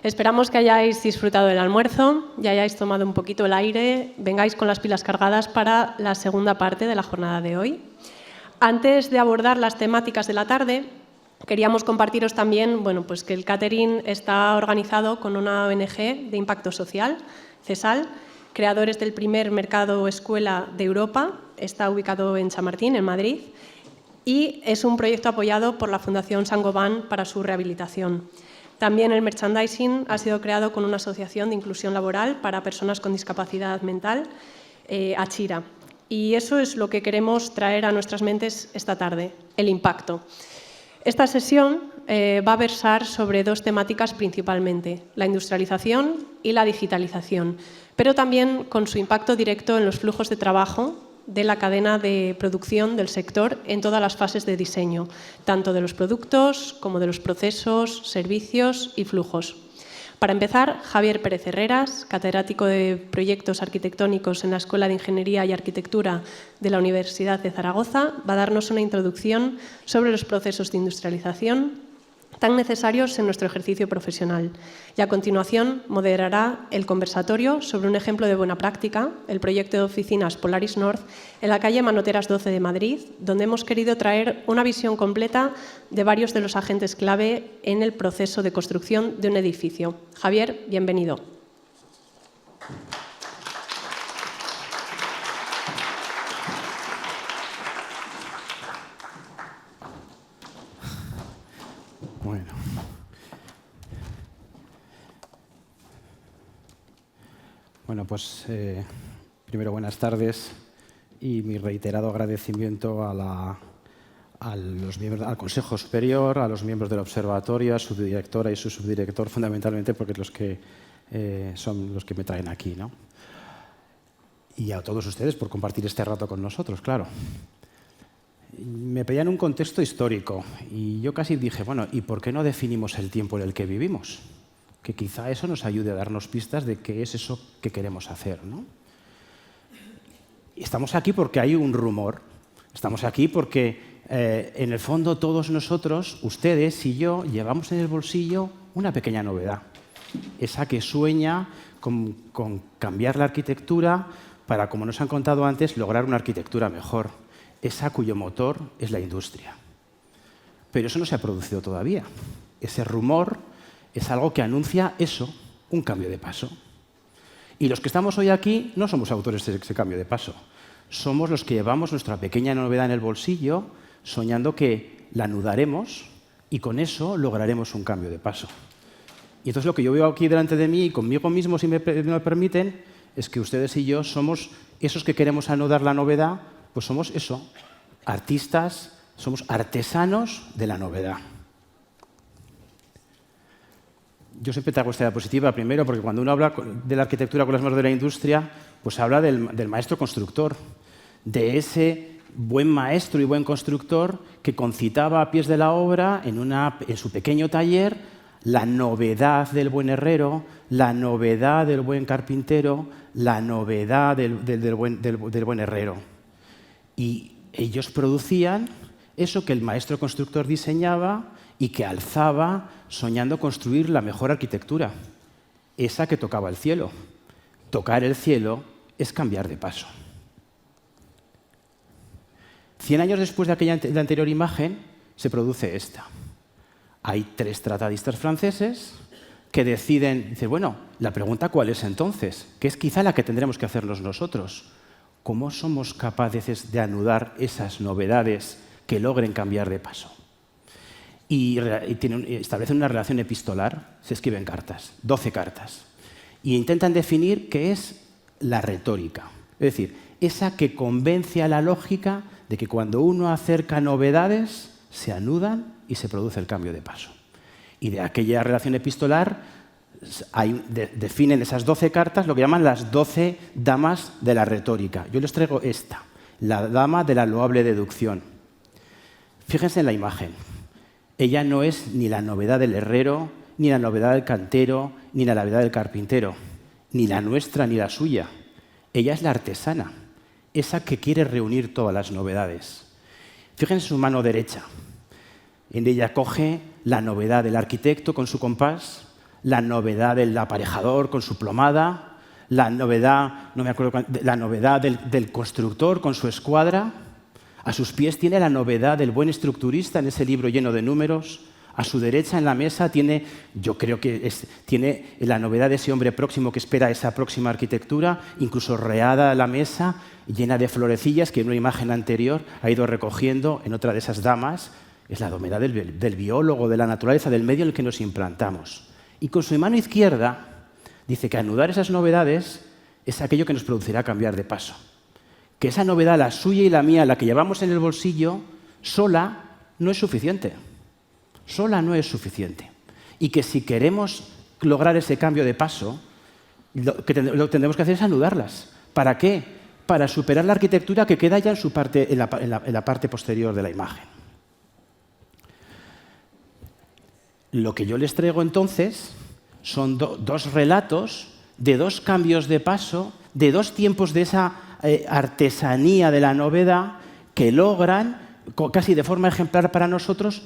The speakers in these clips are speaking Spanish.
Esperamos que hayáis disfrutado del almuerzo, ya hayáis tomado un poquito el aire, vengáis con las pilas cargadas para la segunda parte de la jornada de hoy. Antes de abordar las temáticas de la tarde, queríamos compartiros también pues que el catering está organizado con una ONG de impacto social, CESAL, creadores del primer mercado escuela de Europa, está ubicado en Chamartín, en Madrid, y es un proyecto apoyado por la Fundación Saint-Gobain para su rehabilitación. También el merchandising ha sido creado con una asociación de inclusión laboral para personas con discapacidad mental, Achira. Y eso es lo que queremos traer a nuestras mentes esta tarde, el impacto. Esta sesión va a versar sobre dos temáticas principalmente, la industrialización y la digitalización, pero también con su impacto directo en los flujos de trabajo de la cadena de producción del sector en todas las fases de diseño, tanto de los productos como de los procesos, servicios y flujos. Para empezar, Javier Pérez Herreras, catedrático de Proyectos Arquitectónicos en la Escuela de Ingeniería y Arquitectura de la Universidad de Zaragoza, va a darnos una introducción sobre los procesos de industrialización tan necesarios en nuestro ejercicio profesional. Y a continuación moderará el conversatorio sobre un ejemplo de buena práctica, el proyecto de oficinas Polaris North en la calle Manoteras 12 de Madrid, donde hemos querido traer una visión completa de varios de los agentes clave en el proceso de construcción de un edificio. Javier, bienvenido. Bueno, pues primero buenas tardes y mi reiterado agradecimiento al Consejo Superior, a los miembros del Observatorio, a su directora y su subdirector, fundamentalmente porque son los que me traen aquí, ¿no? Y a todos ustedes por compartir este rato con nosotros, claro. Me pedían un contexto histórico y yo casi dije, bueno, ¿y por qué no definimos el tiempo en el que vivimos? Que quizá eso nos ayude a darnos pistas de qué es eso que queremos hacer, ¿no? Estamos aquí porque hay un rumor, estamos aquí porque en el fondo todos nosotros, ustedes y yo, llevamos en el bolsillo una pequeña novedad, esa que sueña con cambiar la arquitectura para, como nos han contado antes, lograr una arquitectura mejor, esa cuyo motor es la industria. Pero eso no se ha producido todavía. Ese rumor es algo que anuncia eso, un cambio de paso. Y los que estamos hoy aquí no somos autores de ese cambio de paso. Somos los que llevamos nuestra pequeña novedad en el bolsillo, soñando que la anudaremos y con eso lograremos un cambio de paso. Y entonces lo que yo veo aquí delante de mí y conmigo mismo, si me permiten, es que ustedes y yo somos esos que queremos anudar la novedad, pues somos eso, artistas, somos artesanos de la novedad. Yo siempre traigo esta diapositiva primero porque cuando uno habla de la arquitectura con las manos de la industria, pues habla del maestro constructor, de ese buen maestro y buen constructor que concitaba a pies de la obra en su pequeño taller la novedad del buen herrero, la novedad del buen carpintero, la novedad del buen herrero. Y ellos producían eso que el maestro constructor diseñaba y que alzaba soñando construir la mejor arquitectura, esa que tocaba el cielo. Tocar el cielo es cambiar de paso. 100 años después de la anterior imagen, se produce esta. Hay 3 tratadistas franceses que deciden, bueno, la pregunta ¿cuál es entonces? Que es quizá la que tendremos que hacernos nosotros. ¿Cómo somos capaces de anudar esas novedades que logren cambiar de paso? Y establecen una relación epistolar, se escriben cartas, 12 cartas, y intentan definir qué es la retórica. Es decir, esa que convence a la lógica de que cuando uno acerca novedades, se anudan y se produce el cambio de paso. Y de aquella relación epistolar definen esas 12 cartas lo que llaman las 12 damas de la retórica. Yo les traigo esta, la dama de la loable deducción. Fíjense en la imagen. Ella no es ni la novedad del herrero, ni la novedad del cantero, ni la novedad del carpintero, ni la nuestra ni la suya. Ella es la artesana, esa que quiere reunir todas las novedades. Fíjense su mano derecha. En ella coge la novedad del arquitecto con su compás, la novedad del aparejador con su plomada, la novedad, no me acuerdo, la novedad del constructor con su escuadra. A sus pies tiene la novedad del buen estructurista en ese libro lleno de números. A su derecha en la mesa tiene, yo creo que tiene la novedad de ese hombre próximo que espera esa próxima arquitectura, incluso reada la mesa, llena de florecillas que en una imagen anterior ha ido recogiendo en otra de esas damas. Es la novedad del biólogo, de la naturaleza, del medio en el que nos implantamos. Y con su mano izquierda dice que anudar esas novedades es aquello que nos producirá cambiar de paso. Que esa novedad, la suya y la mía, la que llevamos en el bolsillo, sola no es suficiente. Sola no es suficiente. Y que si queremos lograr ese cambio de paso, lo que tendremos que hacer es anudarlas. ¿Para qué? Para superar la arquitectura que queda ya en, su parte, en la parte posterior de la imagen. Lo que yo les traigo entonces son dos relatos de dos cambios de paso, de dos tiempos de esa artesanía de la novedad que logran, casi de forma ejemplar para nosotros,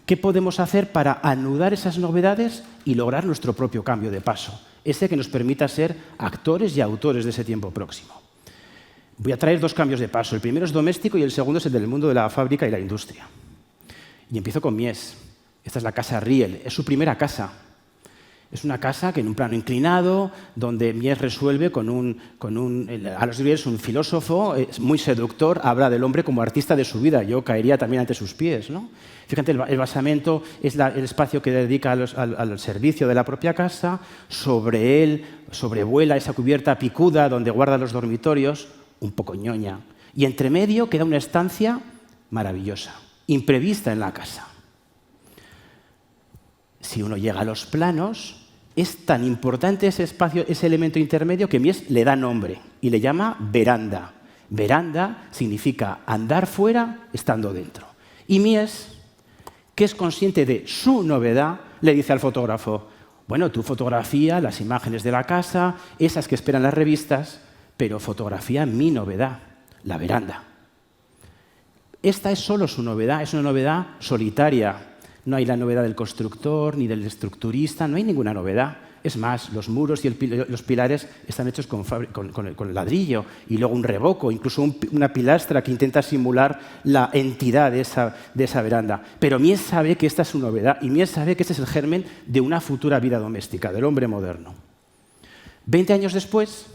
qué podemos hacer para anudar esas novedades y lograr nuestro propio cambio de paso, ese que nos permita ser actores y autores de ese tiempo próximo. Voy a traer dos cambios de paso. El primero es doméstico y el segundo es el del mundo de la fábrica y la industria. Y empiezo con Mies. Esta es la casa Riel, es su primera casa. Es una casa que en un plano inclinado, donde Mies resuelve Alois Riel es un filósofo, es muy seductor, habla del hombre como artista de su vida. Yo caería también ante sus pies, ¿no? Fíjate, el basamento es el espacio que dedica al servicio de la propia casa. Sobre él sobrevuela esa cubierta picuda donde guarda los dormitorios, un poco ñoña. Y entre medio queda una estancia maravillosa, imprevista en la casa. Si uno llega a los planos, es tan importante ese espacio, ese elemento intermedio, que Mies le da nombre y le llama veranda. Veranda significa andar fuera estando dentro. Y Mies, que es consciente de su novedad, le dice al fotógrafo: bueno, tú fotografía las imágenes de la casa, esas que esperan las revistas, pero fotografía mi novedad, la veranda. Esta es solo su novedad, es una novedad solitaria. No hay la novedad del constructor ni del estructurista, no hay ninguna novedad. Es más, los muros y los pilares están hechos con ladrillo y luego un revoco, incluso una pilastra que intenta simular la entidad de esa veranda. Pero Mies sabe que esta es su novedad y Mies sabe que este es el germen de una futura vida doméstica, del hombre moderno. 20 años después,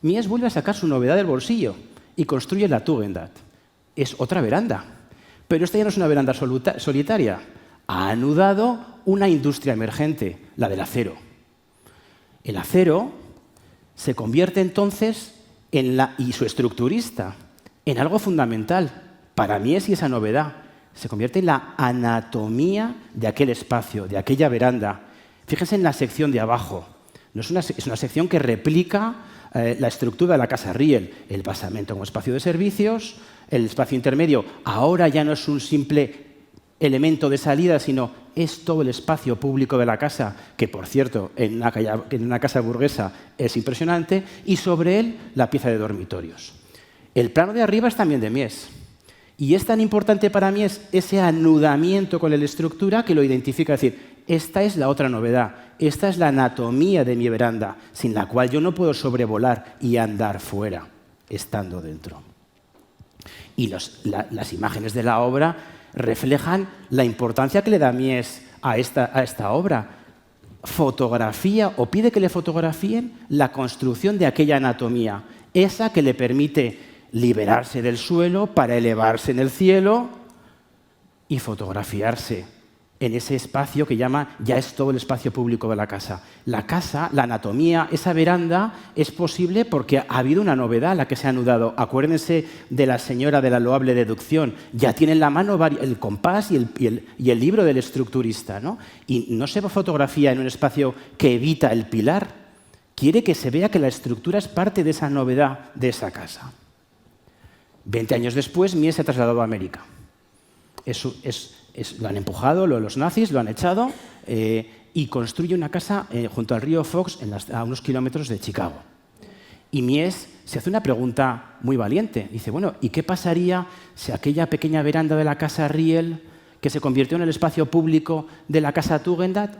Mies vuelve a sacar su novedad del bolsillo y construye la Tugendhat. Es otra veranda, pero esta ya no es una veranda solitaria. Ha anudado una industria emergente, la del acero. El acero se convierte entonces y su estructurista en algo fundamental. Para Mies y esa novedad se convierte en la anatomía de aquel espacio, de aquella veranda. Fíjense en la sección de abajo. Es una sección que replica la estructura de la casa Riel. El basamento como espacio de servicios, el espacio intermedio ahora ya no es un simple elemento de salida, sino es todo el espacio público de la casa, que por cierto en una casa burguesa es impresionante, y sobre él la pieza de dormitorios. El plano de arriba es también de Mies, y es tan importante para Mies ese anudamiento con la estructura que lo identifica, es decir, esta es la otra novedad, esta es la anatomía de mi veranda, sin la cual yo no puedo sobrevolar y andar fuera, estando dentro. Y las imágenes de la obra reflejan la importancia que le da Mies a esta obra. Fotografía o pide que le fotografíen la construcción de aquella anatomía, esa que le permite liberarse del suelo para elevarse en el cielo y fotografiarse en ese espacio que ya es todo el espacio público de la casa. La casa, la anatomía, esa veranda es posible porque ha habido una novedad la que se ha anudado. Acuérdense de la señora de la loable deducción. Ya tiene en la mano el compás y el libro del estructurista, ¿no? Y no se fotografía en un espacio que evita el pilar. Quiere que se vea que la estructura es parte de esa novedad de esa casa. 20 años después, Mies se ha trasladado a América. Lo han empujado, los nazis lo han echado y construye una casa junto al río Fox a unos kilómetros de Chicago. Y Mies se hace una pregunta muy valiente. Dice, bueno, ¿y qué pasaría si aquella pequeña veranda de la casa Riel, que se convirtió en el espacio público de la casa Tugendhat,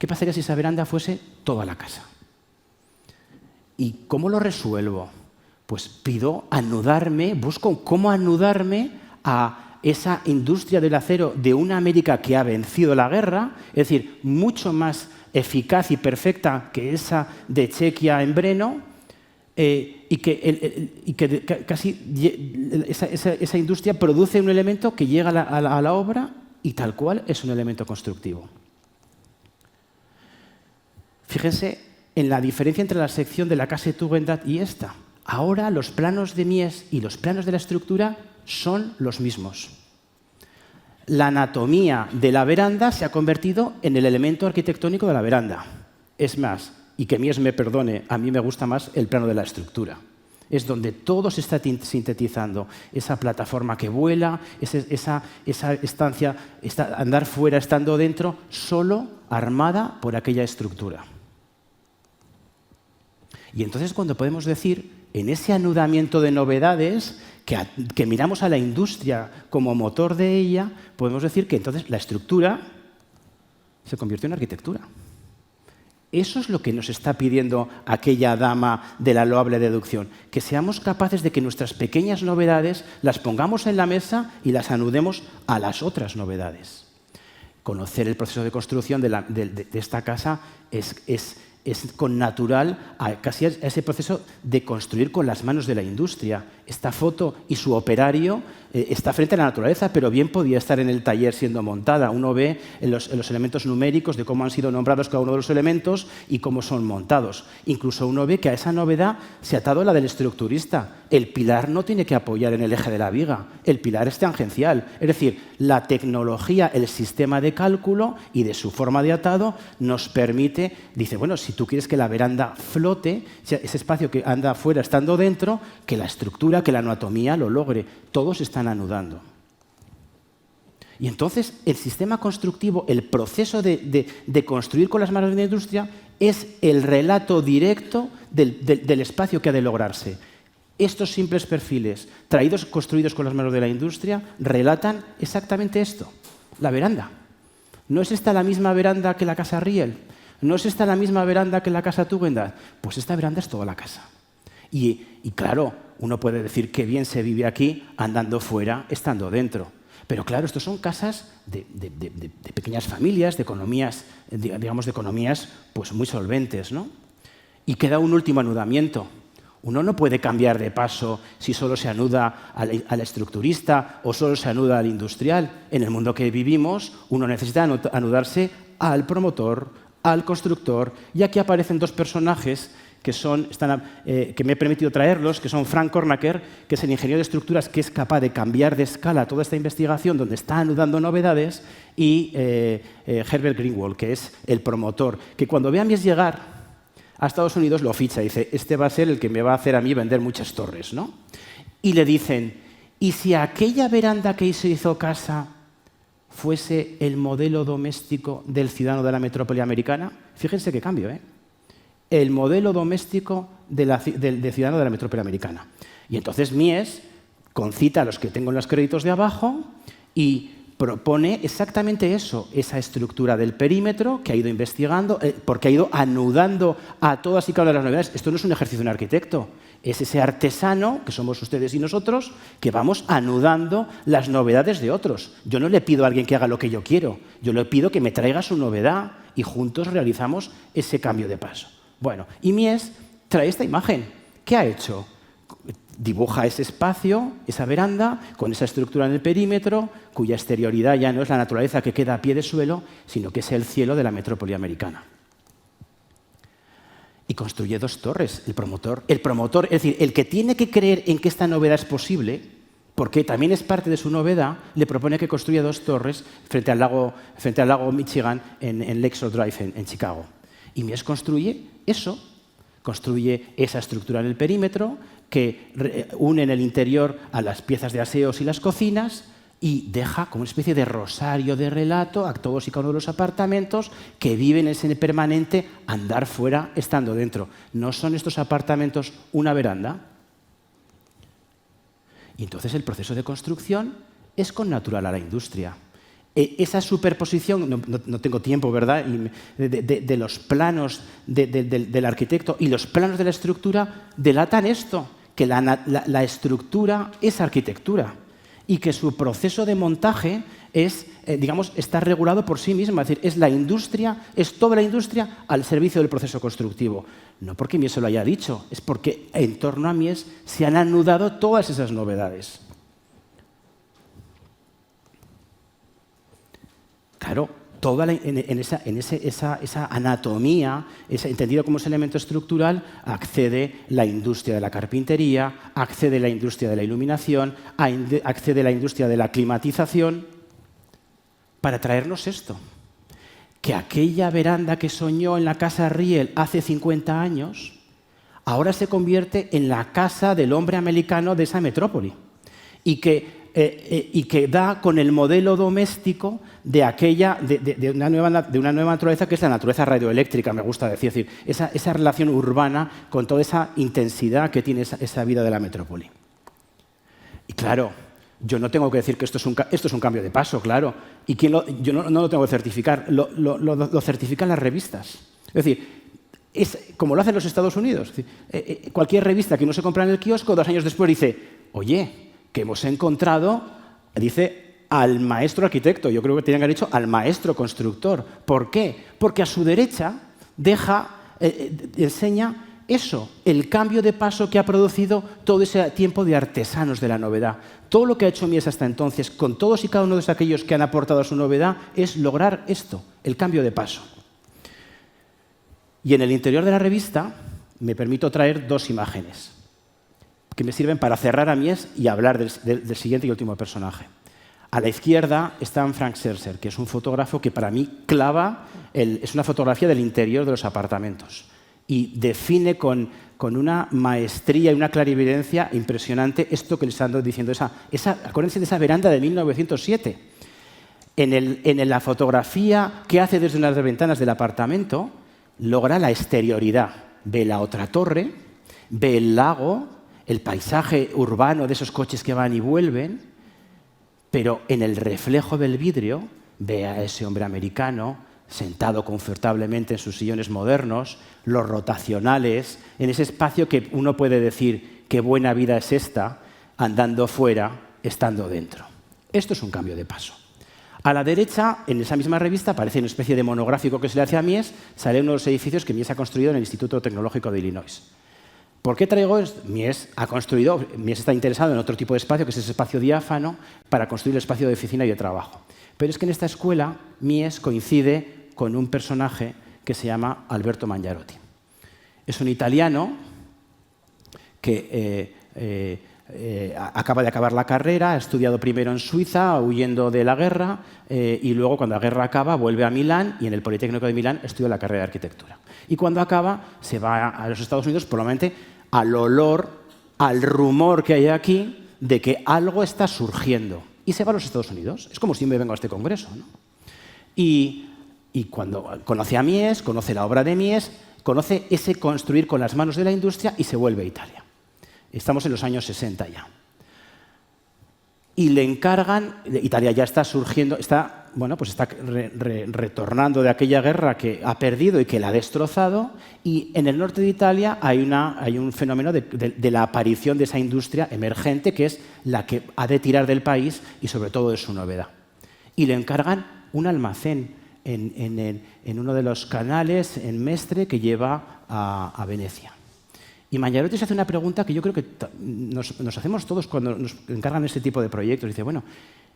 ¿Qué pasaría si esa veranda fuese toda la casa? ¿Y cómo lo resuelvo? Pues pido anudarme, busco cómo anudarme a esa industria del acero de una América que ha vencido la guerra, es decir, mucho más eficaz y perfecta que esa de Chequia en Breno, y que casi esa industria produce un elemento que llega a la obra y tal cual es un elemento constructivo. Fíjense en la diferencia entre la sección de la Casa Tugendhat y esta. Ahora los planos de Mies y los planos de la estructura son los mismos. La anatomía de la veranda se ha convertido en el elemento arquitectónico de la veranda. Es más, y que Mies me perdone, a mí me gusta más el plano de la estructura. Es donde todo se está sintetizando. Esa plataforma que vuela, esa estancia, andar fuera estando dentro, solo armada por aquella estructura. Y entonces cuando podemos decir, en ese anudamiento de novedades, que miramos a la industria como motor de ella, podemos decir que entonces la estructura se convirtió en arquitectura. Eso es lo que nos está pidiendo aquella dama de la loable deducción, que seamos capaces de que nuestras pequeñas novedades las pongamos en la mesa y las anudemos a las otras novedades. Conocer el proceso de construcción de esta casa es connatural casi a ese proceso de construir con las manos de la industria. Esta foto y su operario está frente a la naturaleza, pero bien podía estar en el taller siendo montada. Uno ve en los elementos numéricos de cómo han sido nombrados cada uno de los elementos y cómo son montados. Incluso uno ve que a esa novedad se ha atado la del estructurista. El pilar no tiene que apoyar en el eje de la viga, el pilar es tangencial. Es decir, la tecnología, el sistema de cálculo y de su forma de atado nos permite, dice, bueno, si tú quieres que la veranda flote, ese espacio que anda afuera estando dentro, que la estructura, que la anatomía lo logre. Todos están anudando. Y entonces el sistema constructivo, el proceso de construir con las manos de la industria es el relato directo del espacio que ha de lograrse. Estos simples perfiles, construidos con las manos de la industria, relatan exactamente esto, la veranda. ¿No es esta la misma veranda que la Casa Riel? ¿No es esta la misma veranda que la Casa Tugendhat? Pues esta veranda es toda la casa. Y claro, uno puede decir que bien se vive aquí andando fuera, estando dentro. Pero claro, estos son casas de pequeñas familias, de economías, digamos, de economías pues muy solventes, ¿no? Y queda un último anudamiento. Uno no puede cambiar de paso si solo se anuda al estructurista o solo se anuda al industrial. En el mundo que vivimos, uno necesita anudarse al promotor, al constructor, y aquí aparecen dos personajes que me he permitido traerlos, que son Frank Cornaker, que es el ingeniero de estructuras que es capaz de cambiar de escala toda esta investigación donde está anudando novedades, y Herbert Greenwald, que es el promotor, que cuando ve a Mies llegar a Estados Unidos lo ficha y dice, este va a ser el que me va a hacer a mí vender muchas torres, ¿no? Y le dicen, ¿y si aquella veranda que se hizo casa fuese el modelo doméstico del ciudadano de la metrópoli americana? Fíjense qué cambio, ¿eh? El modelo doméstico del ciudadano de la metrópoli americana. Y entonces Mies concita a los que tengo en los créditos de abajo y propone exactamente eso, esa estructura del perímetro que ha ido investigando, porque ha ido anudando a todas y cada una de las novedades. Esto no es un ejercicio de un arquitecto, es ese artesano, que somos ustedes y nosotros, que vamos anudando las novedades de otros. Yo no le pido a alguien que haga lo que yo quiero, yo le pido que me traiga su novedad y juntos realizamos ese cambio de paso. Bueno, y Mies trae esta imagen. ¿Qué ha hecho? Dibuja ese espacio, esa veranda, con esa estructura en el perímetro, cuya exterioridad ya no es la naturaleza que queda a pie de suelo, sino que es el cielo de la metrópoli americana. Y construye dos torres, el promotor, es decir, el que tiene que creer en que esta novedad es posible, porque también es parte de su novedad, le propone que construya dos torres frente al lago Michigan en Lakeshore Drive, en Chicago. Y Mies construye eso, construye esa estructura en el perímetro que une en el interior a las piezas de aseos y las cocinas y deja como una especie de rosario de relato a todos y cada uno de los apartamentos que viven ese permanente andar fuera estando dentro. ¿No son estos apartamentos una veranda? Y entonces el proceso de construcción es connatural a la industria. esa superposición, no tengo tiempo, ¿verdad?, de los planos del arquitecto y los planos de la estructura delatan esto, que la estructura es arquitectura y que su proceso de montaje es, está regulado por sí misma, es decir, es la industria, es toda la industria al servicio del proceso constructivo. No porque Mies se lo haya dicho, es porque en torno a Mies se han anudado todas esas novedades. Claro, esa anatomía, entendido como ese elemento estructural, accede la industria de la carpintería, accede la industria de la iluminación, accede la industria de la climatización, para traernos esto. Que aquella veranda que soñó en la casa Riel hace 50 años, ahora se convierte en la casa del hombre americano de esa metrópoli. Y que da con el modelo doméstico de una nueva naturaleza, que es la naturaleza radioeléctrica, me gusta decir. Es decir, esa relación urbana con toda esa intensidad que tiene esa vida de la metrópoli. Y claro, yo no tengo que decir que esto es un cambio de paso, claro. Y yo no lo tengo que certificar, lo certifican las revistas. Es decir, es como lo hacen los Estados Unidos. Es decir, cualquier revista que no se compra en el kiosco, 2 años después dice, oye, que hemos encontrado, dice, al maestro arquitecto. Yo creo que tenían que haber dicho al maestro constructor. ¿Por qué? Porque a su derecha enseña eso, el cambio de paso que ha producido todo ese tiempo de artesanos de la novedad. Todo lo que ha hecho Mies hasta entonces, con todos y cada uno de aquellos que han aportado a su novedad, es lograr esto, el cambio de paso. Y en el interior de la revista me permito traer 2 imágenes que me sirven para cerrar a Mies y hablar del siguiente y último personaje. A la izquierda está Frank Scherzer, que es un fotógrafo que para mí clava, es una fotografía del interior de los apartamentos y define con una maestría y una clarividencia impresionante esto que les ando diciendo. Acuérdense de esa veranda de 1907. En la fotografía que hace desde una de las ventanas del apartamento, logra la exterioridad. Ve la otra torre, ve el lago, el paisaje urbano de esos coches que van y vuelven, pero en el reflejo del vidrio ve a ese hombre americano sentado confortablemente en sus sillones modernos, los rotacionales, en ese espacio que uno puede decir qué buena vida es esta, andando fuera, estando dentro. Esto es un cambio de paso. A la derecha, en esa misma revista, aparece una especie de monográfico que se le hace a Mies, sale uno de los edificios que Mies ha construido en el Instituto Tecnológico de Illinois. ¿Por qué traigo esto? Mies está interesado en otro tipo de espacio, que es ese espacio diáfano, para construir el espacio de oficina y de trabajo. Pero es que en esta escuela Mies coincide con un personaje que se llama Alberto Mangiarotti. Es un italiano que acaba de acabar la carrera, ha estudiado primero en Suiza, huyendo de la guerra, y luego, cuando la guerra acaba, vuelve a Milán y en el Politécnico de Milán estudia la carrera de arquitectura. Y cuando acaba, se va a los Estados Unidos, probablemente al olor, al rumor que hay aquí de que algo está surgiendo. Y se va a los Estados Unidos. Es como si me vengo a este congreso, ¿no? Y cuando conoce a Mies, conoce la obra de Mies, conoce ese construir con las manos de la industria y se vuelve a Italia. Estamos en los años 60 ya. Y le encargan, Italia ya está surgiendo, está retornando de aquella guerra que ha perdido y que la ha destrozado, y en el norte de Italia hay un fenómeno de la aparición de esa industria emergente que es la que ha de tirar del país y sobre todo de su novedad. Y le encargan un almacén en uno de los canales en Mestre que lleva a Venecia. Y Mangiarotti se hace una pregunta que yo creo que nos hacemos todos cuando nos encargan este tipo de proyectos. Dice, bueno,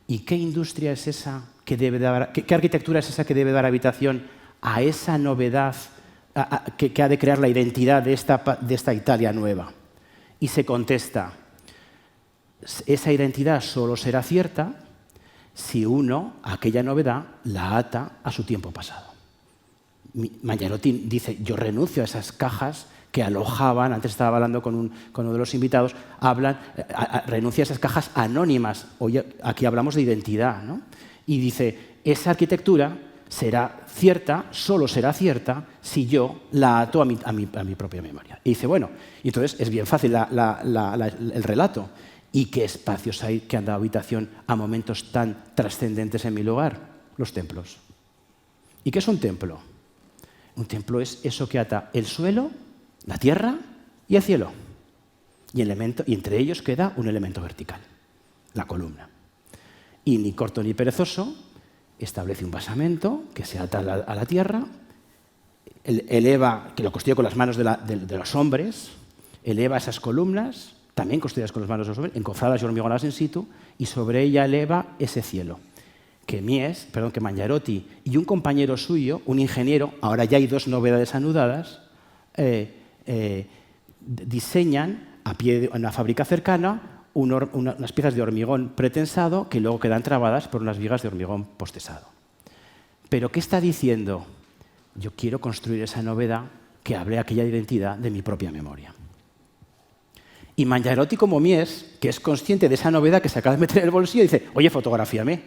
¿y qué industria es esa que debe dar, qué arquitectura es esa que debe dar habitación a esa novedad que ha de crear la identidad de esta Italia nueva? Y se contesta, esa identidad solo será cierta si uno, aquella novedad, la ata a su tiempo pasado. Mangiarotti dice, yo renuncio a esas cajas que alojaban, antes estaba hablando con uno de los invitados, renuncia a esas cajas anónimas. Hoy aquí hablamos de identidad, ¿no? Y dice, esa arquitectura será cierta, solo será cierta, si yo la ato a mi propia memoria. Y dice, bueno, y entonces es bien fácil el relato. ¿Y qué espacios hay que han dado habitación a momentos tan trascendentes en mi lugar? los templos. ¿Y qué es un templo? Un templo es eso que ata el suelo, la tierra y el cielo. Y entre ellos queda un elemento vertical, la columna. Y ni corto ni perezoso establece un basamento que se ata a la tierra, eleva, que lo construye con las manos de los hombres, eleva esas columnas, también construidas con las manos de los hombres, encofradas y hormigonadas in situ, y sobre ella eleva ese cielo. Que Mangiarotti y un compañero suyo, un ingeniero, ahora ya hay dos novedades anudadas, diseñan en una fábrica cercana unas piezas de hormigón pretensado que luego quedan trabadas por unas vigas de hormigón postesado. ¿Pero qué está diciendo? Yo quiero construir esa novedad que hable aquella identidad de mi propia memoria. Y Mangiarotti, como Mies, que es consciente de esa novedad que se acaba de meter en el bolsillo, dice, oye, fotografíame,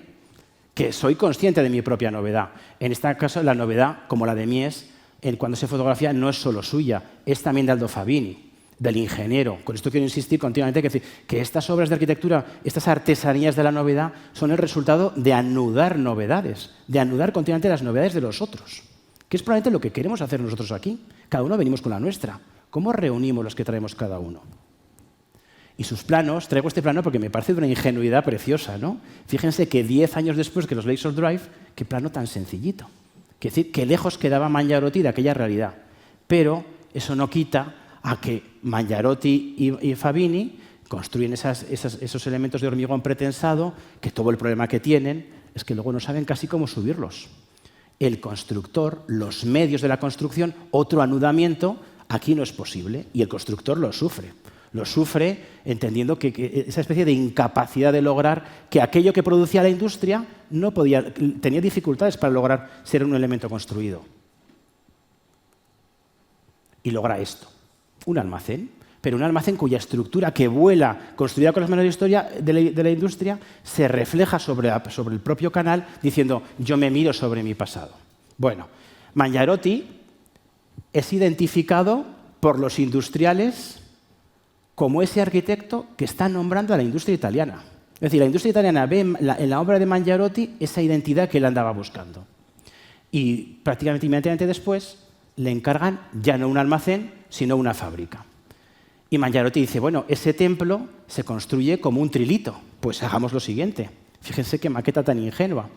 que soy consciente de mi propia novedad. En este caso, la novedad, como la de Mies, cuando se fotografía no es solo suya, es también de Aldo Fabini, del ingeniero. Con esto quiero insistir continuamente que estas obras de arquitectura, estas artesanías de la novedad, son el resultado de anudar novedades, de anudar continuamente las novedades de los otros, que es probablemente lo que queremos hacer nosotros aquí. Cada uno venimos con la nuestra. ¿Cómo reunimos los que traemos cada uno? Y sus planos, traigo este plano porque me parece de una ingenuidad preciosa, ¿no? Fíjense que 10 años después que los Laser Drive, qué plano tan sencillito. Es decir, qué lejos quedaba Mangiarotti de aquella realidad. Pero eso no quita a que Mangiarotti y Fabini construyen esos elementos de hormigón pretensado, que todo el problema que tienen es que luego no saben casi cómo subirlos. El constructor, los medios de la construcción, otro anudamiento, aquí no es posible y el constructor lo sufre. Lo sufre entendiendo que esa especie de incapacidad de lograr que aquello que producía la industria tenía dificultades para lograr ser un elemento construido. Y logra esto, un almacén, pero un almacén cuya estructura que vuela, construida con las manos de la industria, se refleja sobre el propio canal diciendo yo me miro sobre mi pasado. Bueno, Mangiarotti es identificado por los industriales como ese arquitecto que está nombrando a la industria italiana. Es decir, la industria italiana ve en la obra de Mangiarotti esa identidad que él andaba buscando. Y prácticamente inmediatamente después le encargan ya no un almacén, sino una fábrica. Y Mangiarotti dice, bueno, ese templo se construye como un trilito. Pues hagamos lo siguiente. Fíjense qué maqueta tan ingenua.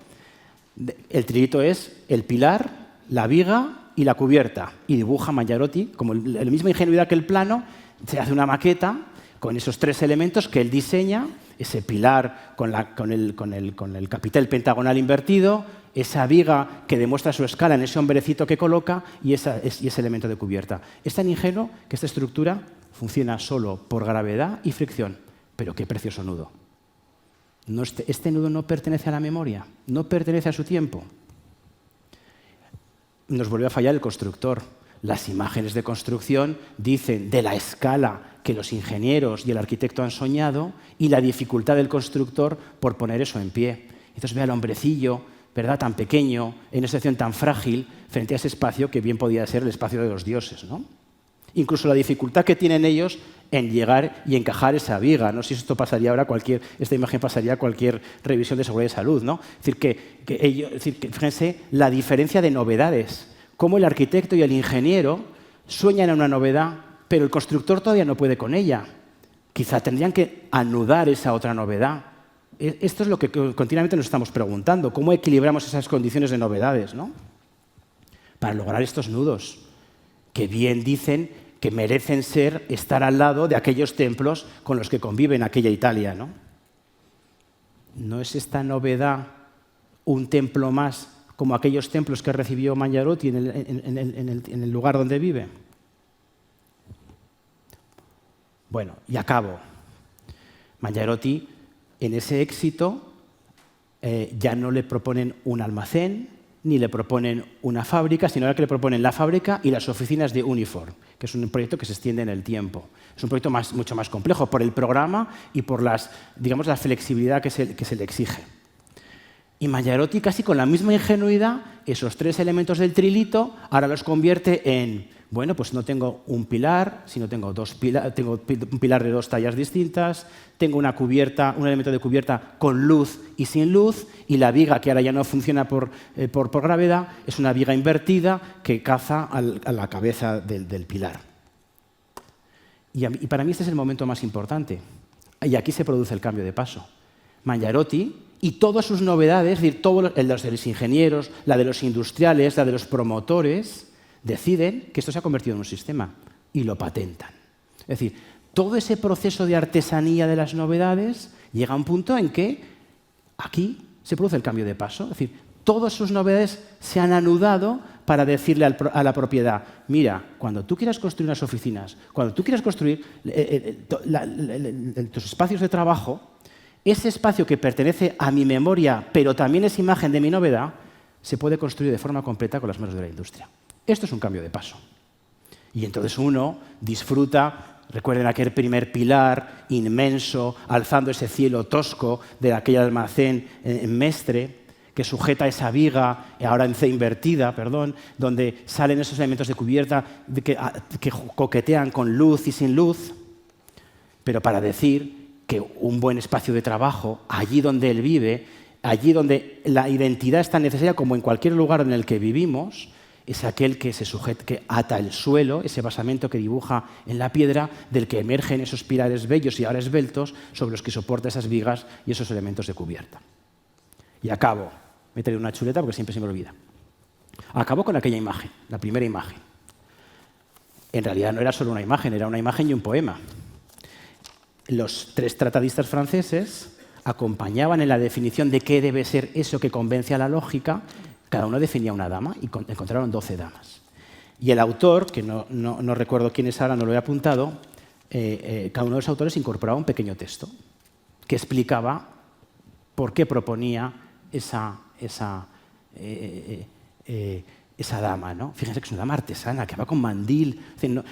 El trilito es el pilar, la viga y la cubierta. Y dibuja Mangiarotti, como la misma ingenuidad que el plano, se hace una maqueta con esos tres elementos que él diseña, ese pilar con el capitel pentagonal invertido, esa viga que demuestra su escala en ese hombrecito que coloca y ese elemento de cubierta. Es tan ingenuo que esta estructura funciona solo por gravedad y fricción. Pero qué precioso nudo. Este nudo no pertenece a la memoria, no pertenece a su tiempo. Nos vuelve a fallar el constructor. Las imágenes de construcción dicen de la escala que los ingenieros y el arquitecto han soñado y la dificultad del constructor por poner eso en pie. Entonces ve al hombrecillo, ¿verdad?, tan pequeño, en una situación tan frágil, frente a ese espacio que bien podía ser el espacio de los dioses, ¿no? Incluso la dificultad que tienen ellos en llegar y encajar esa viga. No sé si esto pasaría ahora esta imagen pasaría a cualquier revisión de seguridad y salud, ¿no? Es decir, que fíjense la diferencia de novedades. Cómo el arquitecto y el ingeniero sueñan en una novedad, pero el constructor todavía no puede con ella. Quizá tendrían que anudar esa otra novedad. Esto es lo que continuamente nos estamos preguntando. ¿Cómo equilibramos esas condiciones de novedades, ¿no?, para lograr estos nudos que bien dicen que merecen estar al lado de aquellos templos con los que conviven aquella Italia, ¿no? ¿No es esta novedad un templo más como aquellos templos que recibió Mangiarotti en el lugar donde vive? Bueno, y acabo. Mangiarotti, en ese éxito, ya no le proponen un almacén, ni le proponen una fábrica, sino que le proponen la fábrica y las oficinas de Uniform, que es un proyecto que se extiende en el tiempo. Es un proyecto mucho más complejo por el programa y por la flexibilidad que se le exige. Y Mangiarotti, casi con la misma ingenuidad, esos tres elementos del trilito ahora los convierte en Bueno, pues no tengo un pilar, sino tengo un pilar de 2 tallas distintas, tengo una cubierta, un elemento de cubierta con luz y sin luz, y la viga, que ahora ya no funciona por gravedad, es una viga invertida que caza a la cabeza del pilar. Y para mí este es el momento más importante. Y aquí se produce el cambio de paso. Mangiarotti y todas sus novedades, es decir, los de los ingenieros, la de los industriales, la de los promotores, deciden que esto se ha convertido en un sistema y lo patentan. Es decir, todo ese proceso de artesanía de las novedades llega a un punto en que aquí se produce el cambio de paso. Es decir, todas sus novedades se han anudado para decirle a la propiedad, mira, cuando tú quieras construir unas oficinas, cuando tú quieras construir tus espacios de trabajo, ese espacio que pertenece a mi memoria, pero también es imagen de mi novedad, se puede construir de forma completa con las manos de la industria. Esto es un cambio de paso. Y entonces uno disfruta, recuerden aquel primer pilar inmenso, alzando ese cielo tosco de aquel almacén en Mestre, que sujeta esa viga, ahora en C invertida, perdón, donde salen esos elementos de cubierta que coquetean con luz y sin luz, pero para decir que un buen espacio de trabajo, allí donde él vive, allí donde la identidad es tan necesaria como en cualquier lugar en el que vivimos, es aquel que que ata el suelo, ese basamento que dibuja en la piedra, del que emergen esos pilares bellos y ahora esbeltos sobre los que soporta esas vigas y esos elementos de cubierta. Y acabo, meteré una chuleta porque siempre se me olvida. Acabo con aquella imagen, la primera imagen. En realidad no era solo una imagen, era una imagen y un poema. Los 3 tratadistas franceses acompañaban en la definición de qué debe ser eso que convence a la lógica. Cada uno definía una dama y encontraron 12 damas. Y el autor, que no recuerdo quién es ahora, no lo he apuntado, cada uno de los autores incorporaba un pequeño texto que explicaba por qué proponía esa dama, ¿no? Fíjense que es una dama artesana, que va con mandil,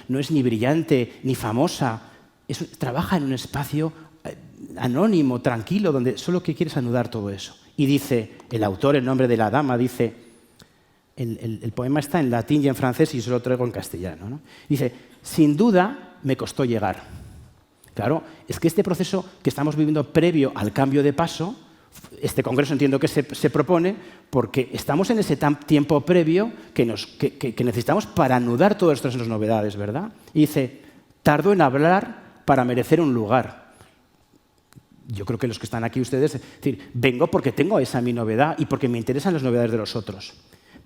no es ni brillante ni famosa, trabaja en un espacio anónimo, tranquilo, donde solo que quiere es anudar todo eso. Y dice, el autor, en nombre de la dama, dice, el poema está en latín y en francés y yo se lo traigo en castellano, ¿no? Dice, sin duda me costó llegar. Claro, es que este proceso que estamos viviendo previo al cambio de paso, este congreso entiendo que se propone porque estamos en ese tiempo previo que necesitamos para anudar todas estas novedades, ¿verdad? Y dice, tardo en hablar para merecer un lugar. Yo creo que los que están aquí ustedes, es decir, vengo porque tengo esa mi novedad y porque me interesan las novedades de los otros.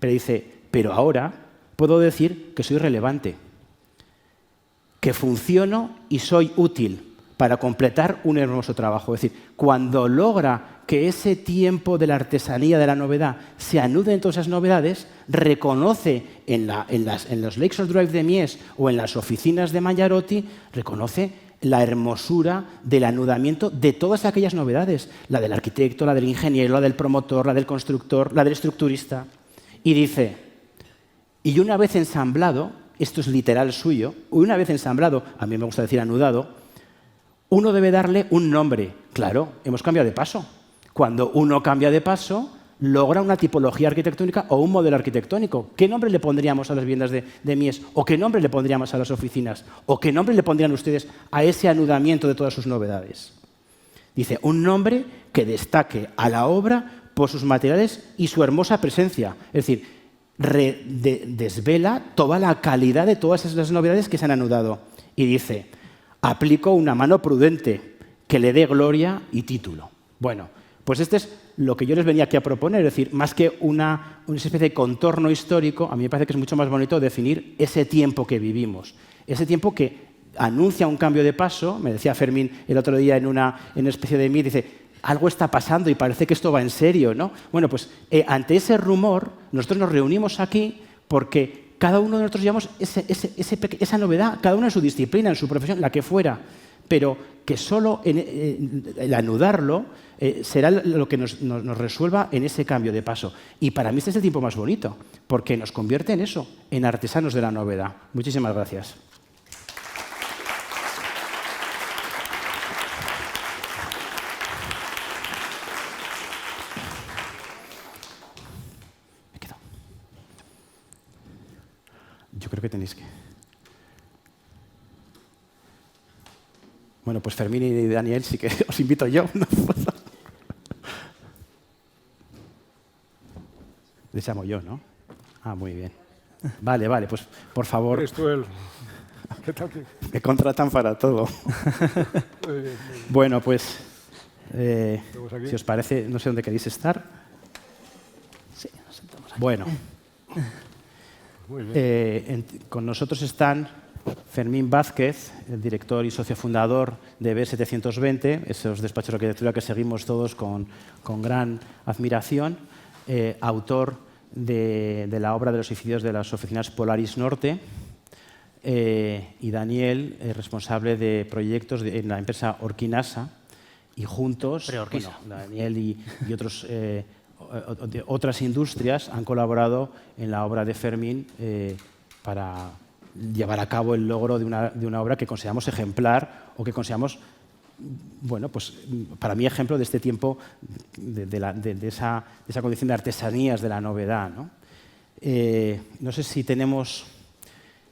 Pero dice, pero ahora puedo decir que soy relevante, que funciono y soy útil para completar un hermoso trabajo. Es decir, cuando logra que ese tiempo de la artesanía, de la novedad, se anude en todas esas novedades, reconoce en los Lakeshore Drive de Mies o en las oficinas de Mangiarotti, reconoce la hermosura del anudamiento de todas aquellas novedades, la del arquitecto, la del ingeniero, la del promotor, la del constructor, la del estructurista. Y dice, y una vez ensamblado, esto es literal suyo, una vez ensamblado, a mí me gusta decir anudado, uno debe darle un nombre. Claro, hemos cambiado de paso. Cuando uno cambia de paso, logra una tipología arquitectónica o un modelo arquitectónico. ¿Qué nombre le pondríamos a las viviendas de Mies? ¿O qué nombre le pondríamos a las oficinas? ¿O qué nombre le pondrían ustedes a ese anudamiento de todas sus novedades? Dice, un nombre que destaque a la obra por sus materiales y su hermosa presencia. Es decir, desvela toda la calidad de todas esas novedades que se han anudado. Y dice, aplico una mano prudente que le dé gloria y título. Bueno, pues este es lo que yo les venía aquí a proponer, es decir, más que una especie de contorno histórico, a mí me parece que es mucho más bonito definir ese tiempo que vivimos, ese tiempo que anuncia un cambio de paso. Me decía Fermín el otro día en una especie de dice, algo está pasando y parece que esto va en serio, ¿no? Bueno, pues ante ese rumor, nosotros nos reunimos aquí porque cada uno de nosotros llevamos esa novedad, cada uno en su disciplina, en su profesión, la que fuera, pero que solo el anudarlo será lo que nos resuelva en ese cambio de paso. Y para mí este es el tiempo más bonito, porque nos convierte en eso, en artesanos de la novedad. Muchísimas gracias. Me quedo. Yo creo que tenéis que... Bueno, pues Fermín y Daniel sí que os invito yo. Les llamo yo, ¿no? Ah, muy bien. Vale, pues por favor. ¿Eres tú el...? ¿Qué tal? Me contratan para todo. Muy bien. Bueno, pues, aquí. si os parece, no sé dónde queréis estar. Sí, nos sentamos aquí. Bueno, Muy bien. con nosotros están Fermín Vázquez, el director y socio fundador de B720, esos despachos de arquitectura que seguimos todos con gran admiración, autor de la obra de los edificios de las oficinas Polaris Norte, y Daniel, responsable de proyectos en la empresa Orquinasa, y juntos, bueno, Daniel y otras industrias han colaborado en la obra de Fermín para llevar a cabo el logro de una obra que consideramos ejemplar o que consideramos, bueno, pues para mí ejemplo de este tiempo, de esa condición de artesanías de la novedad, ¿no? No sé si tenemos...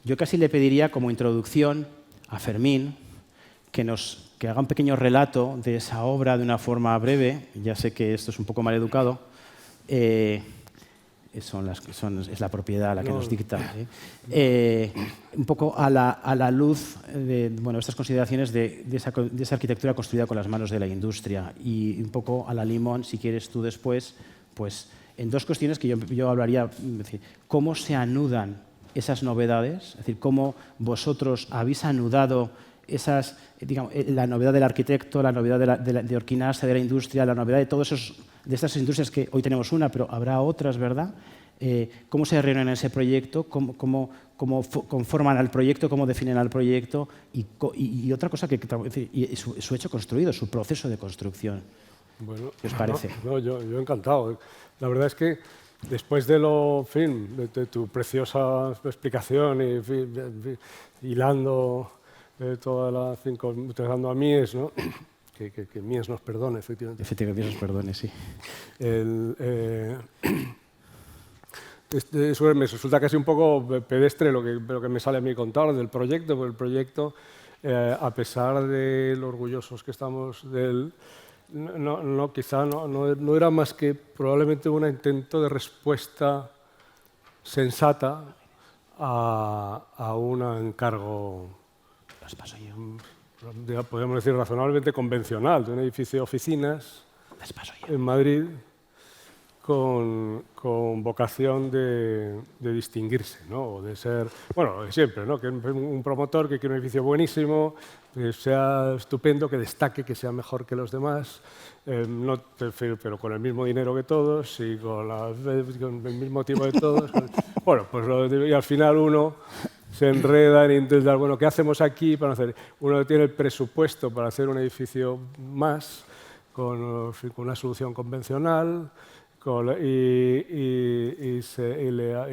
Yo casi le pediría como introducción a Fermín que haga un pequeño relato de esa obra de una forma breve. Ya sé que esto es un poco mal educado. Es la propiedad la que nos dicta. Un poco a la luz de estas consideraciones de esa arquitectura construida con las manos de la industria. Y un poco a la limón, si quieres tú después, pues en dos cuestiones que yo hablaría. Es decir, cómo se anudan esas novedades, es decir, cómo vosotros habéis anudado esas, digamos, la novedad del arquitecto, la novedad de Orquinasa, de la industria, la novedad de estas industrias que hoy tenemos una, pero habrá otras, ¿verdad? Cómo se reúnen en ese proyecto, cómo conforman al proyecto, cómo definen al proyecto y otra cosa y su hecho construido, su proceso de construcción. Bueno, ¿Qué os parece? Yo encantado. La verdad es que después de de tu preciosa explicación y hilando toda la utilizando a Mies, ¿no? que Mies nos perdone, efectivamente. Efectivamente, Mies nos perdone, sí. Eso me resulta casi un poco pedestre lo que me sale a mí contar del proyecto, porque el proyecto, a pesar de lo orgullosos que estamos de él, quizá no era más que probablemente un intento de respuesta sensata a un encargo, podemos decir, razonablemente convencional, de un edificio de oficinas en Madrid con vocación de distinguirse, ¿no? O de ser, bueno, siempre, ¿no? Que un promotor que quiere un edificio buenísimo, que sea estupendo, que destaque, que sea mejor que los demás, pero con el mismo dinero que todos y con el mismo tipo de todos. Bueno, pues y al final uno se enreda en intentar, bueno, ¿qué hacemos aquí para hacer? Uno tiene el presupuesto para hacer un edificio más con una solución convencional, y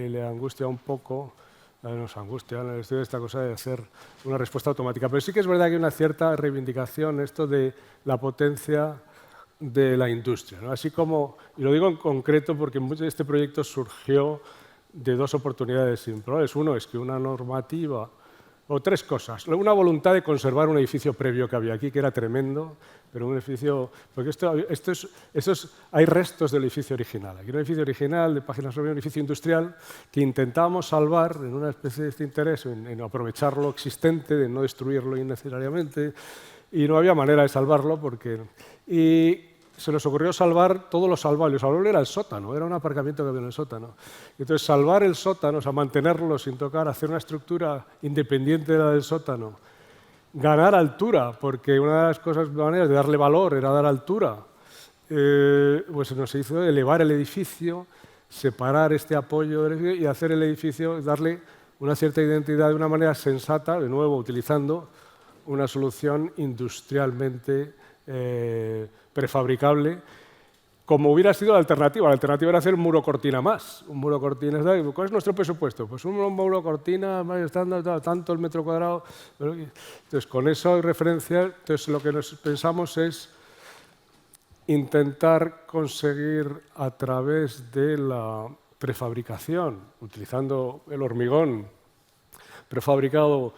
le angustia un poco, nos angustia esta cosa de hacer una respuesta automática. Pero sí que es verdad que hay una cierta reivindicación esto de la potencia de la industria, ¿no? Así como, y lo digo en concreto porque este proyecto surgió de dos oportunidades improbables. Uno es que una normativa, o tres cosas. Una voluntad de conservar un edificio previo que había aquí, que era tremendo, pero un edificio... Porque hay restos del edificio original. Aquí era un edificio original de Páginas Web, un edificio industrial que intentábamos salvar en una especie de este interés, en aprovechar lo existente, de no destruirlo innecesariamente, y no había manera de salvarlo porque... Y se nos ocurrió salvar todo lo salvable. Lo salvable era el sótano, era un aparcamiento que había en el sótano. Entonces, salvar el sótano, o sea, mantenerlo sin tocar, hacer una estructura independiente de la del sótano, ganar altura, porque una de las maneras de darle valor era dar altura, pues se nos hizo elevar el edificio, separar este apoyo del edificio y hacer el edificio, darle una cierta identidad de una manera sensata, de nuevo utilizando una solución industrialmente prefabricable, como hubiera sido la alternativa. La alternativa era hacer un muro cortina más. Un muro cortina, ¿cuál es nuestro presupuesto? Pues un muro cortina, tanto el metro cuadrado. Entonces, con eso hay referencia. Entonces, lo que nos pensamos es intentar conseguir a través de la prefabricación, utilizando el hormigón prefabricado,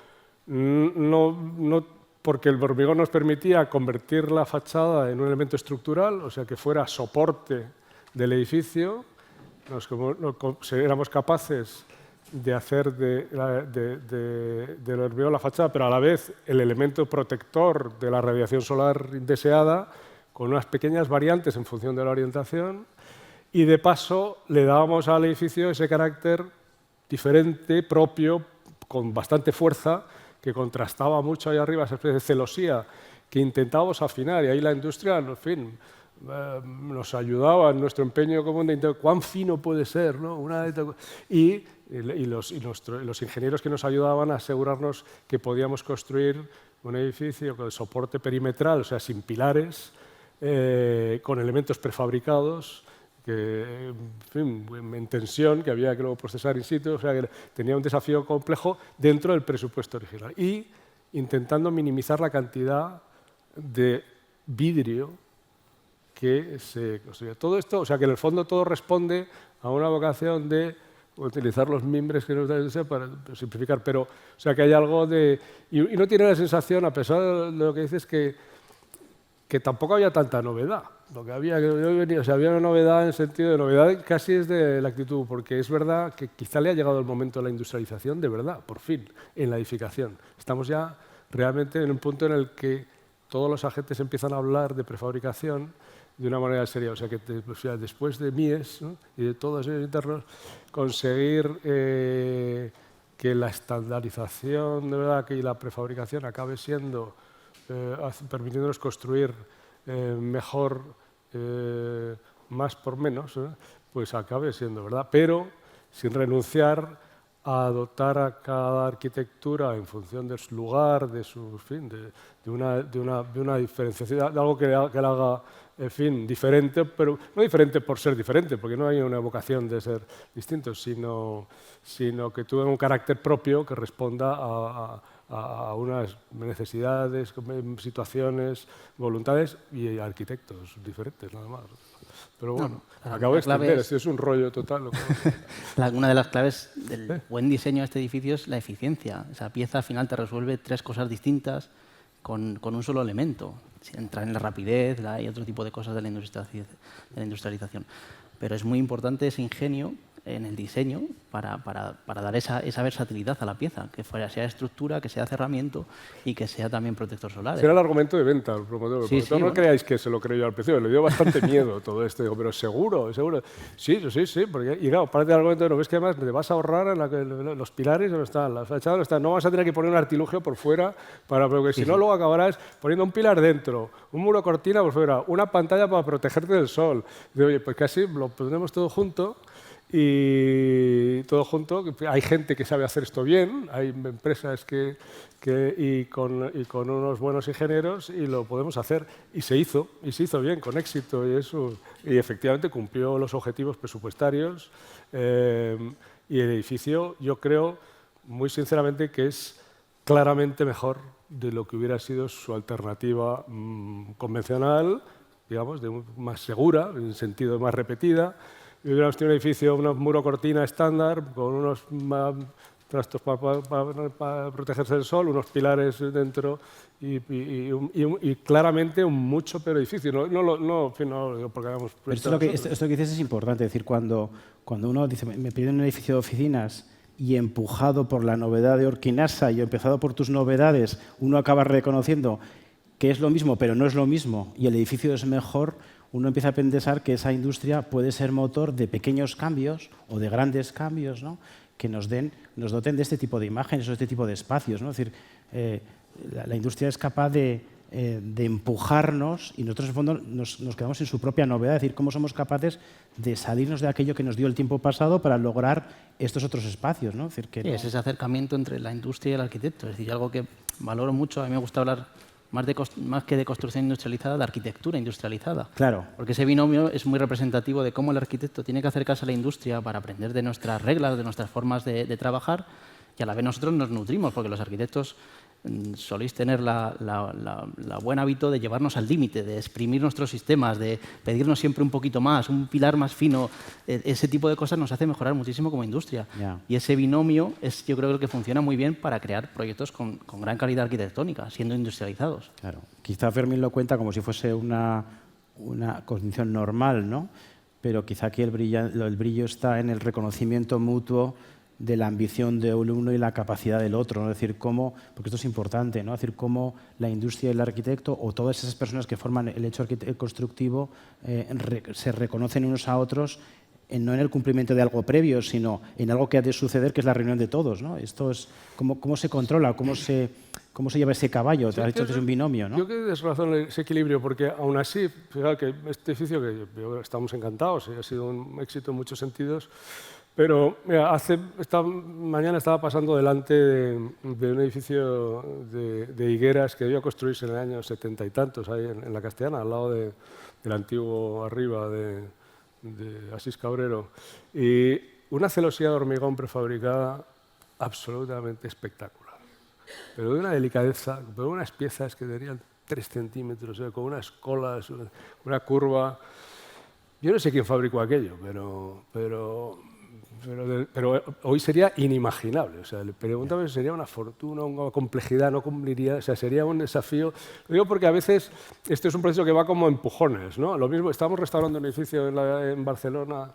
no porque el hormigón nos permitía convertir la fachada en un elemento estructural, o sea, que fuera soporte del edificio. Éramos capaces de hacer del hormigón la fachada, pero a la vez el elemento protector de la radiación solar indeseada, con unas pequeñas variantes en función de la orientación, y de paso le dábamos al edificio ese carácter diferente, propio, con bastante fuerza, que contrastaba mucho ahí arriba, esa especie de celosía que intentábamos afinar, y ahí la industria, en fin, nos ayudaba en nuestro empeño común de intentar cuán fino puede ser, ¿no? Y los ingenieros que nos ayudaban a asegurarnos que podíamos construir un edificio con soporte perimetral, o sea, sin pilares, con elementos prefabricados, en tensión, que había que luego procesar in situ, o sea, que tenía un desafío complejo dentro del presupuesto original. Y intentando minimizar la cantidad de vidrio que se construye. Todo esto, o sea, que en el fondo todo responde a una vocación de utilizar los mimbres que nos da para simplificar, pero, o sea, que hay algo de... Y no tiene la sensación, a pesar de lo que dices, que tampoco había tanta novedad. Lo que había, o sea, había una novedad en el sentido de novedad casi es de la actitud, porque es verdad que quizá le ha llegado el momento de la industrialización de verdad, por fin, en la edificación. Estamos ya realmente en un punto en el que todos los agentes empiezan a hablar de prefabricación de una manera seria. O sea, que después de Mies, ¿no? Y de todos ellos internos, conseguir que la estandarización de verdad y la prefabricación acabe siendo, permitiéndonos construir mejor, más por menos, pues acabe siendo verdad, pero sin renunciar a dotar a cada arquitectura en función de su lugar, de su fin, de una diferenciación, de algo que la haga, en fin, diferente, pero no diferente por ser diferente, porque no hay una vocación de ser distinto, sino que tenga un carácter propio que responda a unas necesidades, situaciones, voluntades y arquitectos diferentes, nada más. Pero bueno, acabo de extender, esto es un rollo total. Una de las claves del buen diseño de este edificio es la eficiencia. Esa pieza al final te resuelve tres cosas distintas con un solo elemento. Entrar en la rapidez y otro tipo de cosas de la industrialización. Pero es muy importante ese ingenio en el diseño para dar esa versatilidad a la pieza, que sea estructura, que sea cerramiento y que sea también protector solar. Será el argumento de venta, el promotor. Sí, no creáis que se lo creyó al principio, le dio bastante miedo todo esto. Digo, pero seguro. Sí. Porque, y claro, parte del argumento, ¿no ves que además te vas a ahorrar los pilares no están, las fachadas no están? No vas a tener que poner un artilugio por fuera, porque si no, luego acabarás poniendo un pilar dentro, un muro cortina por fuera, una pantalla para protegerte del sol. Digo, oye, pues casi lo ponemos todo junto. Y todo junto, hay gente que sabe hacer esto bien, hay empresas y con unos buenos ingenieros y lo podemos hacer. Y se hizo bien, con éxito, y efectivamente cumplió los objetivos presupuestarios. Y el edificio, yo creo, muy sinceramente, que es claramente mejor de lo que hubiera sido su alternativa convencional, digamos, más segura, en el sentido más repetida. Y hubiéramos tenido un edificio, un muro cortina estándar, con unos trastos para protegerse del sol, unos pilares dentro y claramente un mucho peor edificio. Pero esto que dices es importante. Es decir, cuando uno dice, me piden un edificio de oficinas y empujado por la novedad de Orquinasa y empezado por tus novedades, uno acaba reconociendo que es lo mismo, pero no es lo mismo, y el edificio es mejor, uno empieza a pensar que esa industria puede ser motor de pequeños cambios o de grandes cambios, ¿no? Que nos doten de este tipo de imágenes o este tipo de espacios, ¿no? Es decir, la industria es capaz de empujarnos y nosotros en el fondo nos quedamos en su propia novedad, es decir, cómo somos capaces de salirnos de aquello que nos dio el tiempo pasado para lograr estos otros espacios, ¿no? Es decir, es ese acercamiento entre la industria y el arquitecto, es decir, algo que valoro mucho, a mí me gusta hablar más que de construcción industrializada, de arquitectura industrializada. Claro. Porque ese binomio es muy representativo de cómo el arquitecto tiene que acercarse a la industria para aprender de nuestras reglas, de nuestras formas de trabajar, y a la vez nosotros nos nutrimos, porque los arquitectos soléis tener la buen hábito de llevarnos al límite, de exprimir nuestros sistemas, de pedirnos siempre un poquito más, un pilar más fino. Ese tipo de cosas nos hace mejorar muchísimo como industria. Ya. Y ese binomio es, yo creo que funciona muy bien para crear proyectos con gran calidad arquitectónica, siendo industrializados. Claro. Quizá Fermín lo cuenta como si fuese una condición normal, ¿no? Pero quizá aquí el brillo está en el reconocimiento mutuo de la ambición de uno y la capacidad del otro, ¿no? Es decir, cómo, porque esto es importante, ¿no? Es decir, cómo la industria y el arquitecto o todas esas personas que forman el hecho constructivo se reconocen unos a otros no en el cumplimiento de algo previo, sino en algo que ha de suceder, que es la reunión de todos, ¿no? Esto es cómo se controla, cómo se lleva ese caballo. Te has dicho que es un binomio, ¿no? Yo creo que es razón ese equilibrio, porque aún así, fijaos que este edificio, que estamos encantados, ha sido un éxito en muchos sentidos, pero mira, esta mañana estaba pasando delante de un edificio de higueras que debió construirse en el año 70 y tantos, ahí en la Castellana, al lado del antiguo arriba de Asís Cabrero, y una celosía de hormigón prefabricada absolutamente espectacular, pero de una delicadeza, pero unas piezas que tenían 3 centímetros, con unas colas, una curva. Yo no sé quién fabricó aquello, pero hoy sería inimaginable. O sea, le preguntaba si sería una fortuna, una complejidad, no cumpliría, o sea, sería un desafío. Lo digo porque a veces este es un proceso que va como empujones, ¿no? Lo mismo, estamos restaurando un edificio en Barcelona,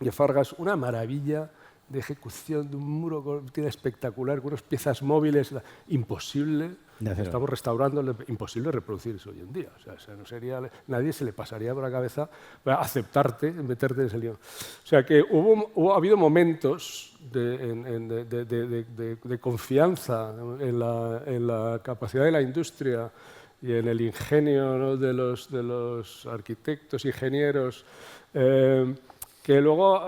de Fargas, una maravilla de ejecución, de un muro espectacular, con unas piezas móviles, imposible. Estamos restaurando, imposible reproducir eso hoy en día. O sea, no sería, nadie se le pasaría por la cabeza aceptarte, meterte en ese lío. O sea, que ha habido momentos de confianza en la capacidad de la industria y en el ingenio, ¿no?, de los arquitectos, ingenieros, que luego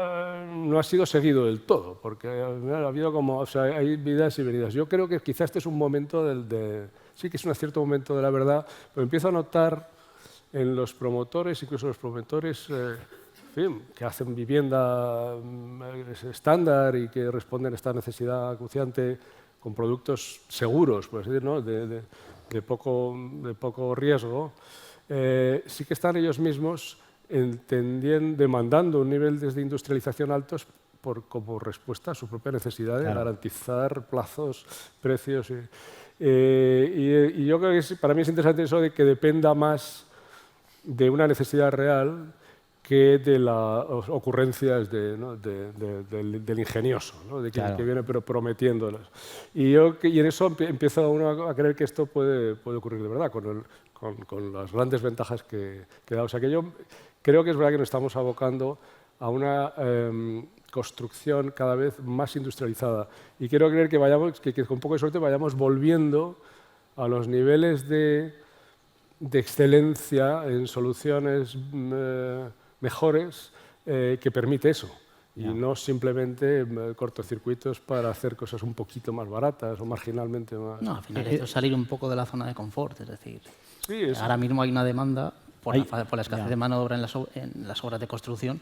no ha sido seguido del todo, porque ha habido como, o sea, hay vidas y venidas. Yo creo que quizás este es un momento sí que es un cierto momento de la verdad, pero empiezo a notar en los promotores, incluso los promotores en fin, que hacen vivienda estándar y que responden a esta necesidad acuciante con productos seguros, por así decirlo, ¿no?, de poco riesgo, sí que están ellos mismos demandando un nivel de industrialización altos como respuesta a su propia necesidad de garantizar plazos, precios. Y yo creo que para mí es interesante eso de que dependa más de una necesidad real que de las ocurrencias del ingenioso, ¿no?, de que viene pero prometiéndolas. Y en eso empieza uno a creer que esto puede ocurrir de verdad, con las grandes ventajas que da. O sea, que yo creo que es verdad que nos estamos abocando a una construcción cada vez más industrializada. Y quiero creer que con un poco de suerte vayamos volviendo a los niveles de excelencia en soluciones mejores que permite eso. Y no simplemente cortocircuitos para hacer cosas un poquito más baratas o marginalmente más... No, al final esto es salir un poco de la zona de confort, es decir, sí, ahora mismo hay una demanda por la escasez de mano de obra en las obras de construcción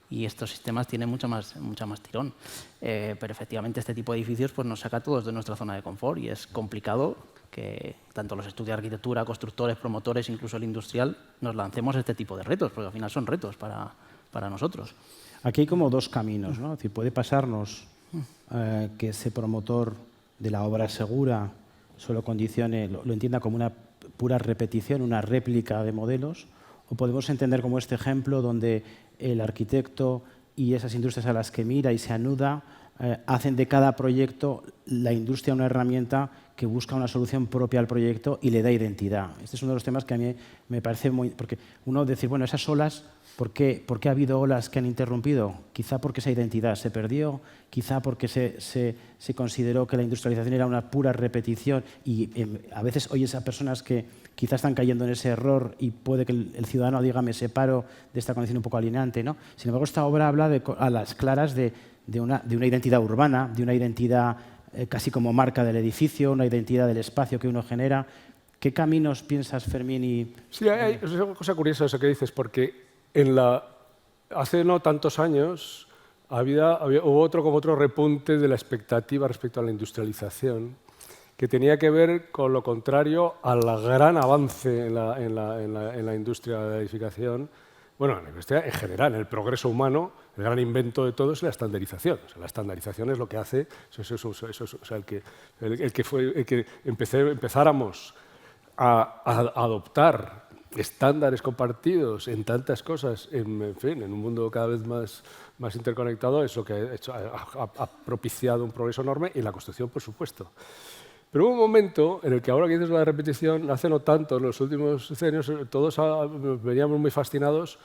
y estos sistemas tienen mucha más tirón. Pero efectivamente este tipo de edificios pues, nos saca a todos de nuestra zona de confort y es complicado que tanto los estudios de arquitectura, constructores, promotores, incluso el industrial, nos lancemos a este tipo de retos, porque al final son retos para nosotros. Aquí hay como dos caminos, ¿no? Es decir, puede pasarnos que ese promotor de la obra segura solo condicione, lo entienda como una pura repetición, una réplica de modelos, o podemos entender como este ejemplo donde el arquitecto y esas industrias a las que mira y se anuda hacen de cada proyecto la industria una herramienta que busca una solución propia al proyecto y le da identidad. Este es uno de los temas que a mí me parece muy... Porque uno decir, bueno, esas olas, ¿por qué ha habido olas que han interrumpido? Quizá porque esa identidad se perdió, quizá porque se consideró que la industrialización era una pura repetición y a veces oyes a personas que quizá están cayendo en ese error y puede que el ciudadano diga me separo de esta condición un poco alienante, ¿no? Sin embargo, esta obra habla a las claras de una identidad urbana, de una identidad casi como marca del edificio, una identidad del espacio que uno genera. ¿Qué caminos piensas, Fermín? Sí, es una cosa curiosa eso que dices, porque hace no tantos años hubo otro repunte de la expectativa respecto a la industrialización, que tenía que ver con lo contrario al gran avance en la industria de la edificación. Bueno, en la industria en general, en el progreso humano, el gran invento de todo es la estandarización. O sea, la estandarización es lo que hace, el que empezáramos a adoptar estándares compartidos en tantas cosas, en un mundo cada vez más interconectado, es lo que ha propiciado un progreso enorme y la construcción, por supuesto. Pero hubo un momento en el que, ahora que dices la repetición, hace no tanto, en los últimos años, todos veníamos muy fascinados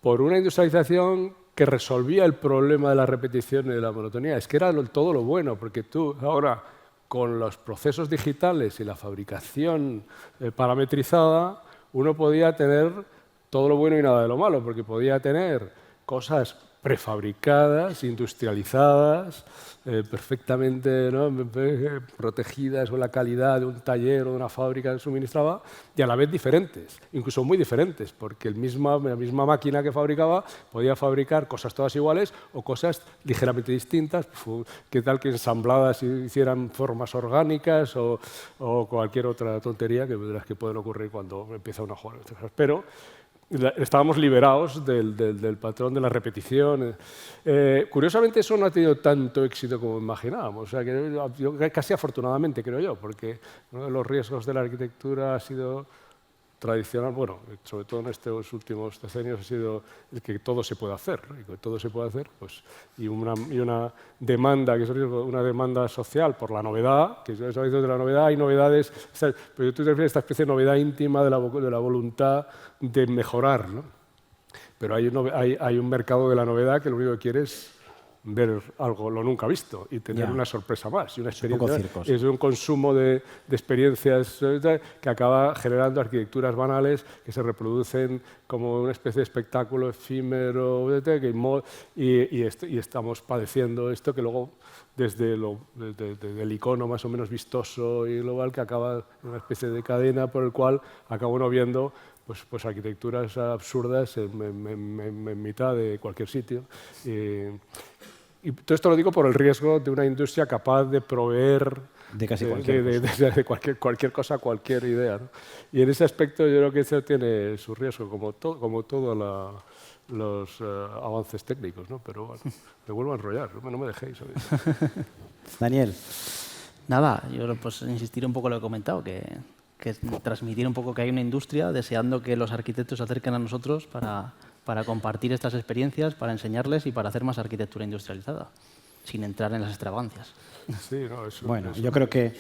por una industrialización que resolvía el problema de la repetición y de la monotonía. Es que era todo lo bueno, porque tú ahora, con los procesos digitales y la fabricación parametrizada, uno podía tener todo lo bueno y nada de lo malo, porque podía tener cosas prefabricadas, industrializadas, perfectamente, ¿no?, protegidas con la calidad de un taller o de una fábrica que suministraba, y a la vez diferentes, incluso muy diferentes, porque la misma máquina que fabricaba podía fabricar cosas todas iguales o cosas ligeramente distintas, que tal que ensambladas hicieran formas orgánicas o cualquier otra tontería de las que pueden ocurrir cuando empieza una jugar. Pero estábamos liberados del patrón de la repetición. Curiosamente, eso no ha tenido tanto éxito como imaginábamos. O sea, casi afortunadamente, creo yo, porque uno de los riesgos de la arquitectura ha sido tradicional, bueno, sobre todo en estos últimos decenios, ha sido el que todo se puede hacer, y que todo se puede hacer, pues, y una demanda, que es una demanda social por la novedad, que a veces de la novedad hay novedades, pero tú te refieres a esta especie de novedad íntima de la voluntad de mejorar, ¿no? Pero hay un mercado de la novedad que lo único que quiere es ver algo lo nunca visto y tener una sorpresa más y una experiencia. Es un consumo de experiencias que acaba generando arquitecturas banales que se reproducen como una especie de espectáculo efímero y estamos padeciendo esto que luego desde el icono más o menos vistoso y global que acaba en una especie de cadena por el cual acaba uno viendo pues arquitecturas absurdas en mitad de cualquier sitio. Y todo esto lo digo por el riesgo de una industria capaz de proveer de casi cualquier cosa, cualquier idea, ¿no? Y en ese aspecto yo creo que eso tiene su riesgo, como todos los avances técnicos, ¿no? Pero bueno, me vuelvo a enrollar, no me dejéis. Daniel. Nada, yo pues insistir un poco en lo que he comentado, que transmitir un poco que hay una industria deseando que los arquitectos se acerquen a nosotros para compartir estas experiencias, para enseñarles y para hacer más arquitectura industrializada, sin entrar en las extravagancias. Sí, no, bueno, yo creo que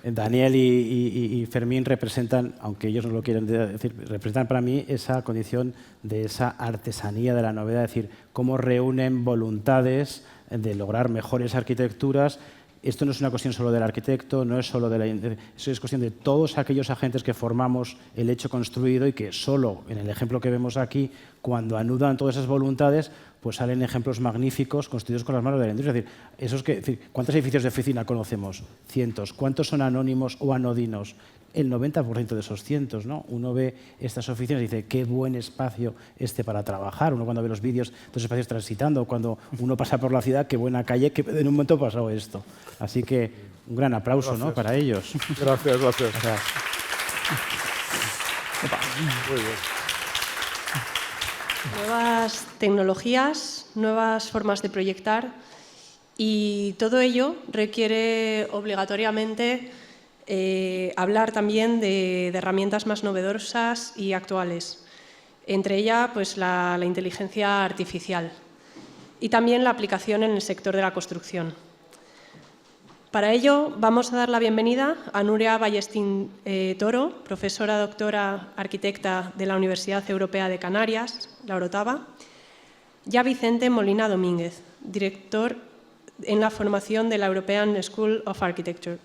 Daniel y Fermín representan, aunque ellos no lo quieren decir, representan para mí esa condición de esa artesanía de la novedad, es decir, cómo reúnen voluntades de lograr mejores arquitecturas. Esto no es una cuestión solo del arquitecto, no es solo eso es cuestión de todos aquellos agentes que formamos el hecho construido y que solo, en el ejemplo que vemos aquí, cuando anudan todas esas voluntades, pues salen ejemplos magníficos construidos con las manos de la industria. Es decir, ¿cuántos edificios de oficina conocemos? Cientos. ¿Cuántos son anónimos o anodinos? El 90% de esos cientos, ¿no? Uno ve estas oficinas y dice, qué buen espacio para trabajar. Uno cuando ve los vídeos de los espacios transitando, cuando uno pasa por la ciudad, qué buena calle, que en un momento ha pasado esto. Así que un gran aplauso, ¿no?, para ellos. Gracias. Muy bien. Nuevas tecnologías, nuevas formas de proyectar y todo ello requiere obligatoriamente hablar también de herramientas más novedosas y actuales, entre ellas pues, la inteligencia artificial y también la aplicación en el sector de la construcción. Para ello vamos a dar la bienvenida a Núria Ballestín Toro, profesora doctora arquitecta de la Universidad Europea de Canarias, la Orotava, y a Vicente Molina Domínguez, director en la formación de la European School of Architecture,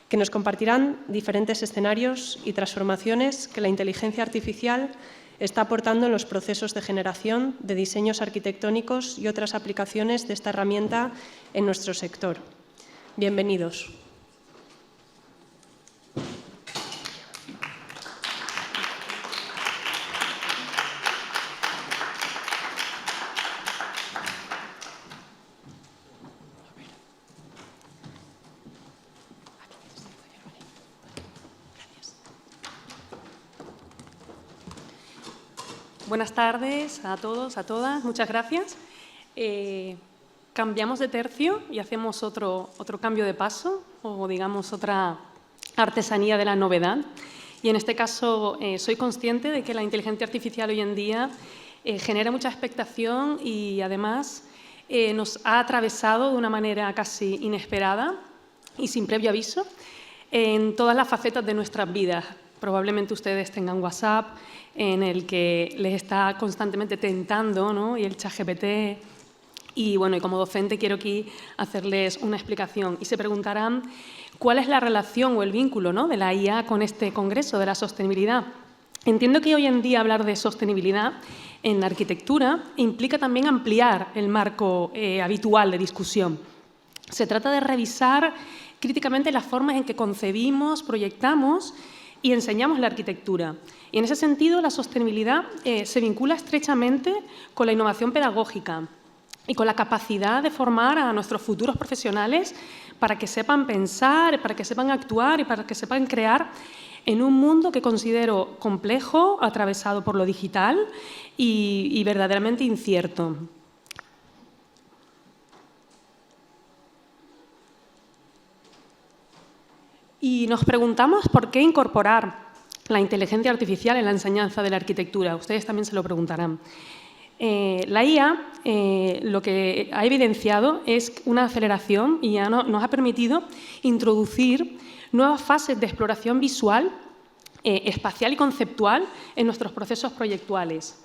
que nos compartirán diferentes escenarios y transformaciones que la inteligencia artificial está aportando en los procesos de generación de diseños arquitectónicos y otras aplicaciones de esta herramienta en nuestro sector. Bienvenidos. Buenas tardes a todos, a todas. Muchas gracias. Cambiamos de tercio y hacemos otro cambio de paso, o digamos otra artesanía de la novedad. Y en este caso soy consciente de que la inteligencia artificial hoy en día genera mucha expectación y además nos ha atravesado de una manera casi inesperada y sin previo aviso en todas las facetas de nuestras vidas. Probablemente ustedes tengan WhatsApp en el que les está constantemente tentando, ¿no? Y el ChatGPT. Y bueno, y como docente quiero aquí hacerles una explicación. Y se preguntarán cuál es la relación o el vínculo, ¿no?, de la IA con este congreso de la sostenibilidad. Entiendo que hoy en día hablar de sostenibilidad en arquitectura implica también ampliar el marco habitual de discusión. Se trata de revisar críticamente las formas en que concebimos, proyectamos y enseñamos la arquitectura. Y en ese sentido, la sostenibilidad se vincula estrechamente con la innovación pedagógica y con la capacidad de formar a nuestros futuros profesionales para que sepan pensar, para que sepan actuar y para que sepan crear en un mundo que considero complejo, atravesado por lo digital y verdaderamente incierto. Y nos preguntamos por qué incorporar la inteligencia artificial en la enseñanza de la arquitectura. Ustedes también se lo preguntarán. La IA lo que ha evidenciado es una aceleración y ya nos ha permitido introducir nuevas fases de exploración visual, espacial y conceptual en nuestros procesos proyectuales.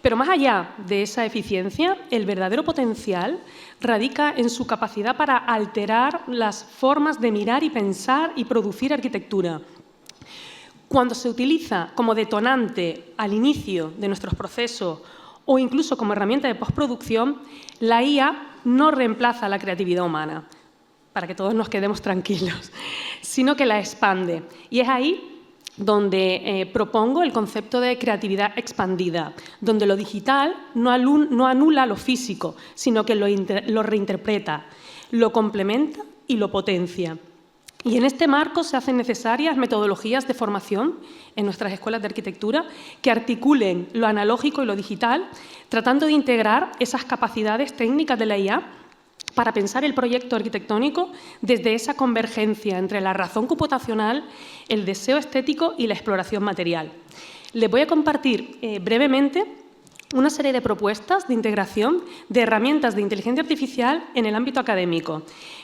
Pero más allá de esa eficiencia, el verdadero potencial radica en su capacidad para alterar las formas de mirar y pensar y producir arquitectura. Cuando se utiliza como detonante al inicio de nuestros procesos o incluso como herramienta de postproducción, la IA no reemplaza la creatividad humana, para que todos nos quedemos tranquilos, sino que la expande. Y es ahí donde propongo el concepto de creatividad expandida, donde lo digital no anula lo físico, sino que lo reinterpreta, lo complementa y lo potencia. Y en este marco se hacen necesarias metodologías de formación en nuestras escuelas de arquitectura que articulen lo analógico y lo digital, tratando de integrar esas capacidades técnicas de la IA para pensar el proyecto arquitectónico desde esa convergencia entre la razón computacional, el deseo estético y la exploración material. Les voy a compartir brevemente una serie de propuestas de integración de herramientas de inteligencia artificial en el ámbito académico,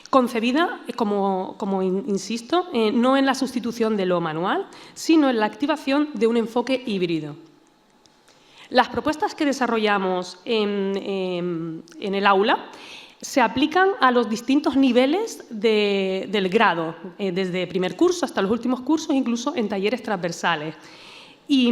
concebida, como insisto, no en la sustitución de lo manual, sino en la activación de un enfoque híbrido. Las propuestas que desarrollamos en el aula se aplican a los distintos niveles del grado, desde primer curso hasta los últimos cursos, incluso en talleres transversales. Y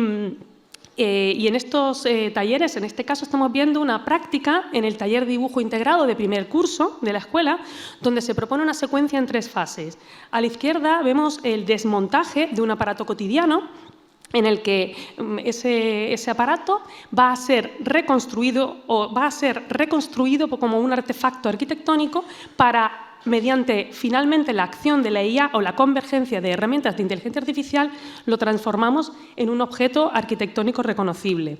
en estos talleres, en este caso, estamos viendo una práctica en el taller de dibujo integrado de primer curso de la escuela, donde se propone una secuencia en 3 fases. A la izquierda vemos el desmontaje de un aparato cotidiano, en el que ese aparato va a ser reconstruido como un artefacto arquitectónico para, mediante finalmente la acción de la IA o la convergencia de herramientas de inteligencia artificial, lo transformamos en un objeto arquitectónico reconocible.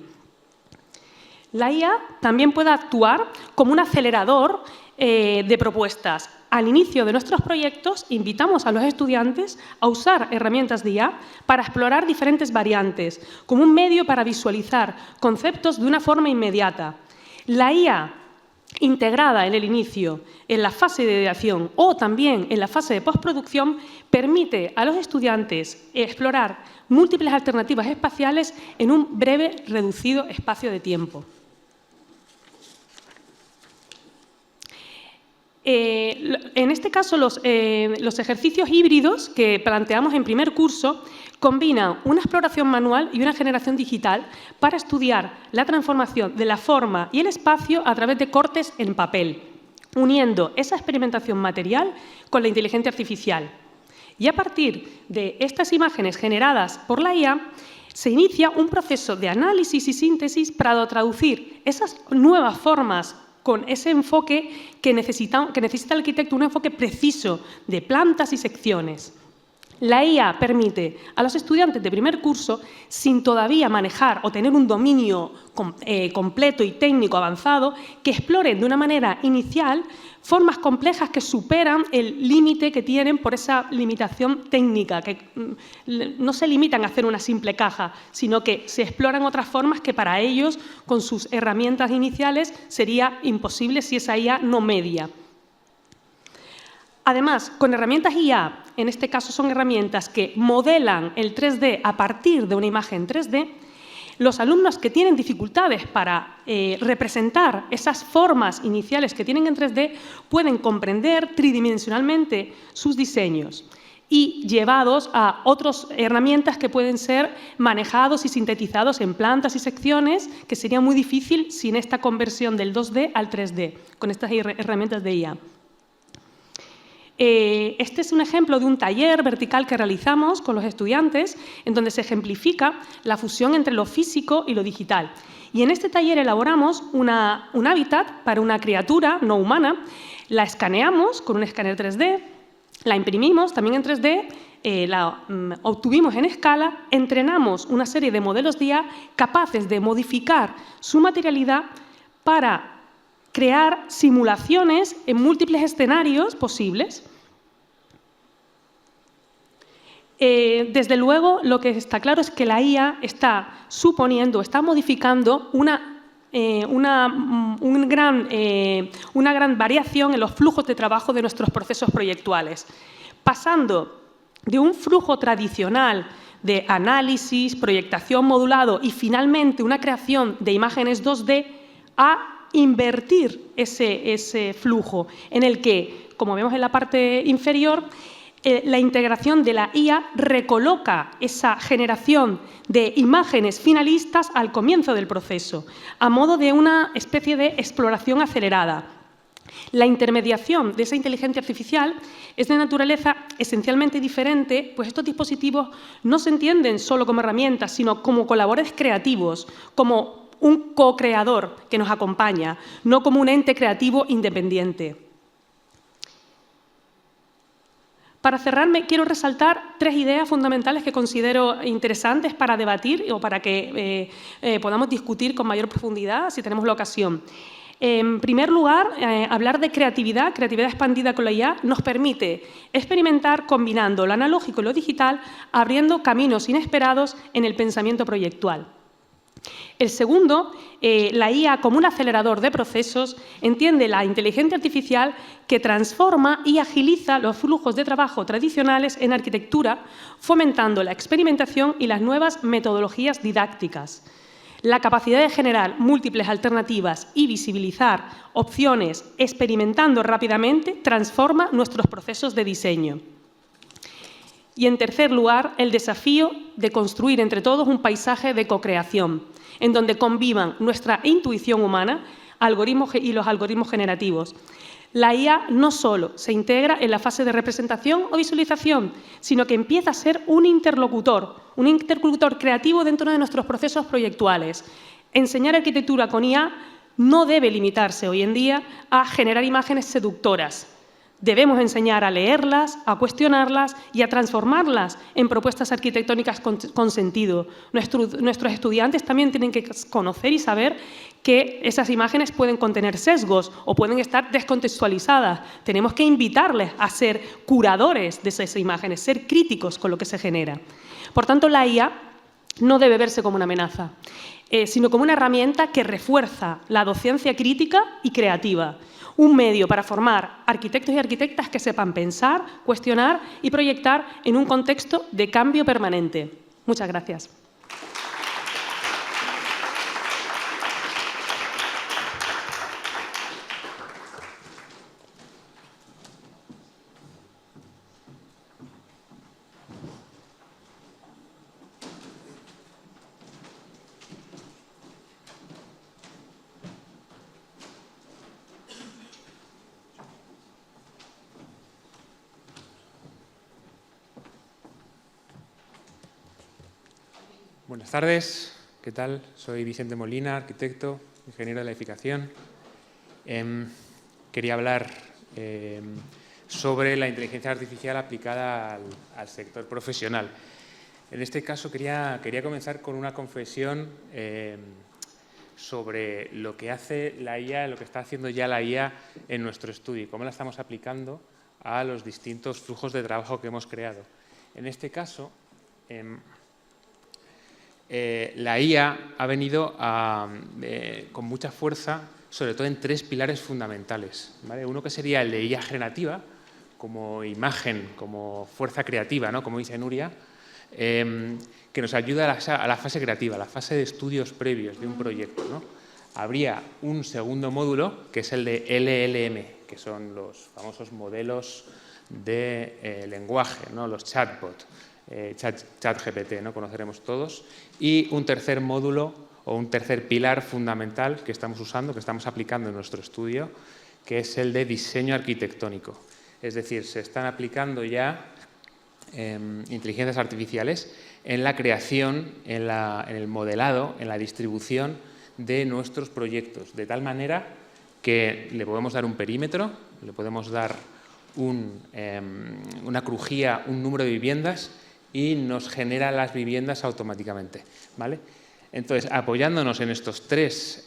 La IA también puede actuar como un acelerador de propuestas. Al inicio de nuestros proyectos, invitamos a los estudiantes a usar herramientas de IA para explorar diferentes variantes, como un medio para visualizar conceptos de una forma inmediata. La IA integrada en el inicio, en la fase de ideación o también en la fase de postproducción, permite a los estudiantes explorar múltiples alternativas espaciales en un breve, reducido espacio de tiempo. En este caso, los ejercicios híbridos que planteamos en primer curso combinan una exploración manual y una generación digital para estudiar la transformación de la forma y el espacio a través de cortes en papel, uniendo esa experimentación material con la inteligencia artificial. Y a partir de estas imágenes generadas por la IA, se inicia un proceso de análisis y síntesis para traducir esas nuevas formas con ese enfoque que necesita el arquitecto, un enfoque preciso de plantas y secciones. La IA permite a los estudiantes de primer curso, sin todavía manejar o tener un dominio completo y técnico avanzado, que exploren de una manera inicial formas complejas que superan el límite que tienen por esa limitación técnica, que no se limitan a hacer una simple caja, sino que se exploran otras formas que para ellos, con sus herramientas iniciales, sería imposible si esa IA no media. Además, con herramientas IA, en este caso son herramientas que modelan el 3D a partir de una imagen 3D, los alumnos que tienen dificultades para representar esas formas iniciales que tienen en 3D pueden comprender tridimensionalmente sus diseños y llevados a otras herramientas que pueden ser manejados y sintetizados en plantas y secciones, que sería muy difícil sin esta conversión del 2D al 3D, con estas herramientas de IA. Este es un ejemplo de un taller vertical que realizamos con los estudiantes, en donde se ejemplifica la fusión entre lo físico y lo digital. Y en este taller elaboramos un hábitat para una criatura no humana, la escaneamos con un escáner 3D, la imprimimos también en 3D, la obtuvimos en escala, entrenamos una serie de modelos de IA capaces de modificar su materialidad para crear simulaciones en múltiples escenarios posibles. Desde luego, lo que está claro es que la IA está suponiendo, está modificando una gran variación en los flujos de trabajo de nuestros procesos proyectuales, pasando de un flujo tradicional de análisis, proyectación modulado y finalmente una creación de imágenes 2D a invertir ese flujo en el que, como vemos en la parte inferior, la integración de la IA recoloca esa generación de imágenes finalistas al comienzo del proceso, a modo de una especie de exploración acelerada. La intermediación de esa inteligencia artificial es de naturaleza esencialmente diferente, pues estos dispositivos no se entienden solo como herramientas, sino como colaboradores creativos, como un co-creador que nos acompaña, no como un ente creativo independiente. Para cerrarme, quiero resaltar 3 ideas fundamentales que considero interesantes para debatir o para que podamos discutir con mayor profundidad, si tenemos la ocasión. En primer lugar, hablar de creatividad expandida con la IA, nos permite experimentar combinando lo analógico y lo digital, abriendo caminos inesperados en el pensamiento proyectual. El segundo, la IA como un acelerador de procesos, entiende la inteligencia artificial que transforma y agiliza los flujos de trabajo tradicionales en arquitectura, fomentando la experimentación y las nuevas metodologías didácticas. La capacidad de generar múltiples alternativas y visibilizar opciones experimentando rápidamente transforma nuestros procesos de diseño. Y, en tercer lugar, el desafío de construir entre todos un paisaje de cocreación, en donde convivan nuestra intuición humana y los algoritmos generativos. La IA no solo se integra en la fase de representación o visualización, sino que empieza a ser un interlocutor creativo dentro de nuestros procesos proyectuales. Enseñar arquitectura con IA no debe limitarse hoy en día a generar imágenes seductoras. Debemos enseñar a leerlas, a cuestionarlas y a transformarlas en propuestas arquitectónicas con sentido. Nuestros estudiantes también tienen que conocer y saber que esas imágenes pueden contener sesgos o pueden estar descontextualizadas. Tenemos que invitarles a ser curadores de esas imágenes, ser críticos con lo que se genera. Por tanto, la IA no debe verse como una amenaza, sino como una herramienta que refuerza la docencia crítica y creativa. Un medio para formar arquitectos y arquitectas que sepan pensar, cuestionar y proyectar en un contexto de cambio permanente. Muchas gracias. Buenas tardes, ¿qué tal? Soy Vicente Molina, arquitecto, ingeniero de la edificación. Quería hablar sobre la inteligencia artificial aplicada al sector profesional. En este caso quería comenzar con una confesión sobre lo que hace la IA, lo que está haciendo ya la IA en nuestro estudio y cómo la estamos aplicando a los distintos flujos de trabajo que hemos creado. En este caso, la IA ha venido con mucha fuerza, sobre todo en 3 pilares fundamentales, ¿vale? Uno que sería el de IA generativa, como imagen, como fuerza creativa, ¿no? Como dice Nuria, que nos ayuda a la fase creativa, a la fase de estudios previos de un proyecto, ¿no? Habría un segundo módulo, que es el de LLM, que son los famosos modelos de lenguaje, ¿no? Los chatbots, ChatGPT, ¿no? Conoceremos todos. Y un tercer módulo o un tercer pilar fundamental que estamos usando, que estamos aplicando en nuestro estudio, que es el de diseño arquitectónico. Es decir, se están aplicando ya inteligencias artificiales en la creación, en el modelado, en la distribución de nuestros proyectos, de tal manera que le podemos dar un perímetro, le podemos dar una crujía, un número de viviendas y nos genera las viviendas automáticamente, ¿vale? Entonces, apoyándonos en estos 3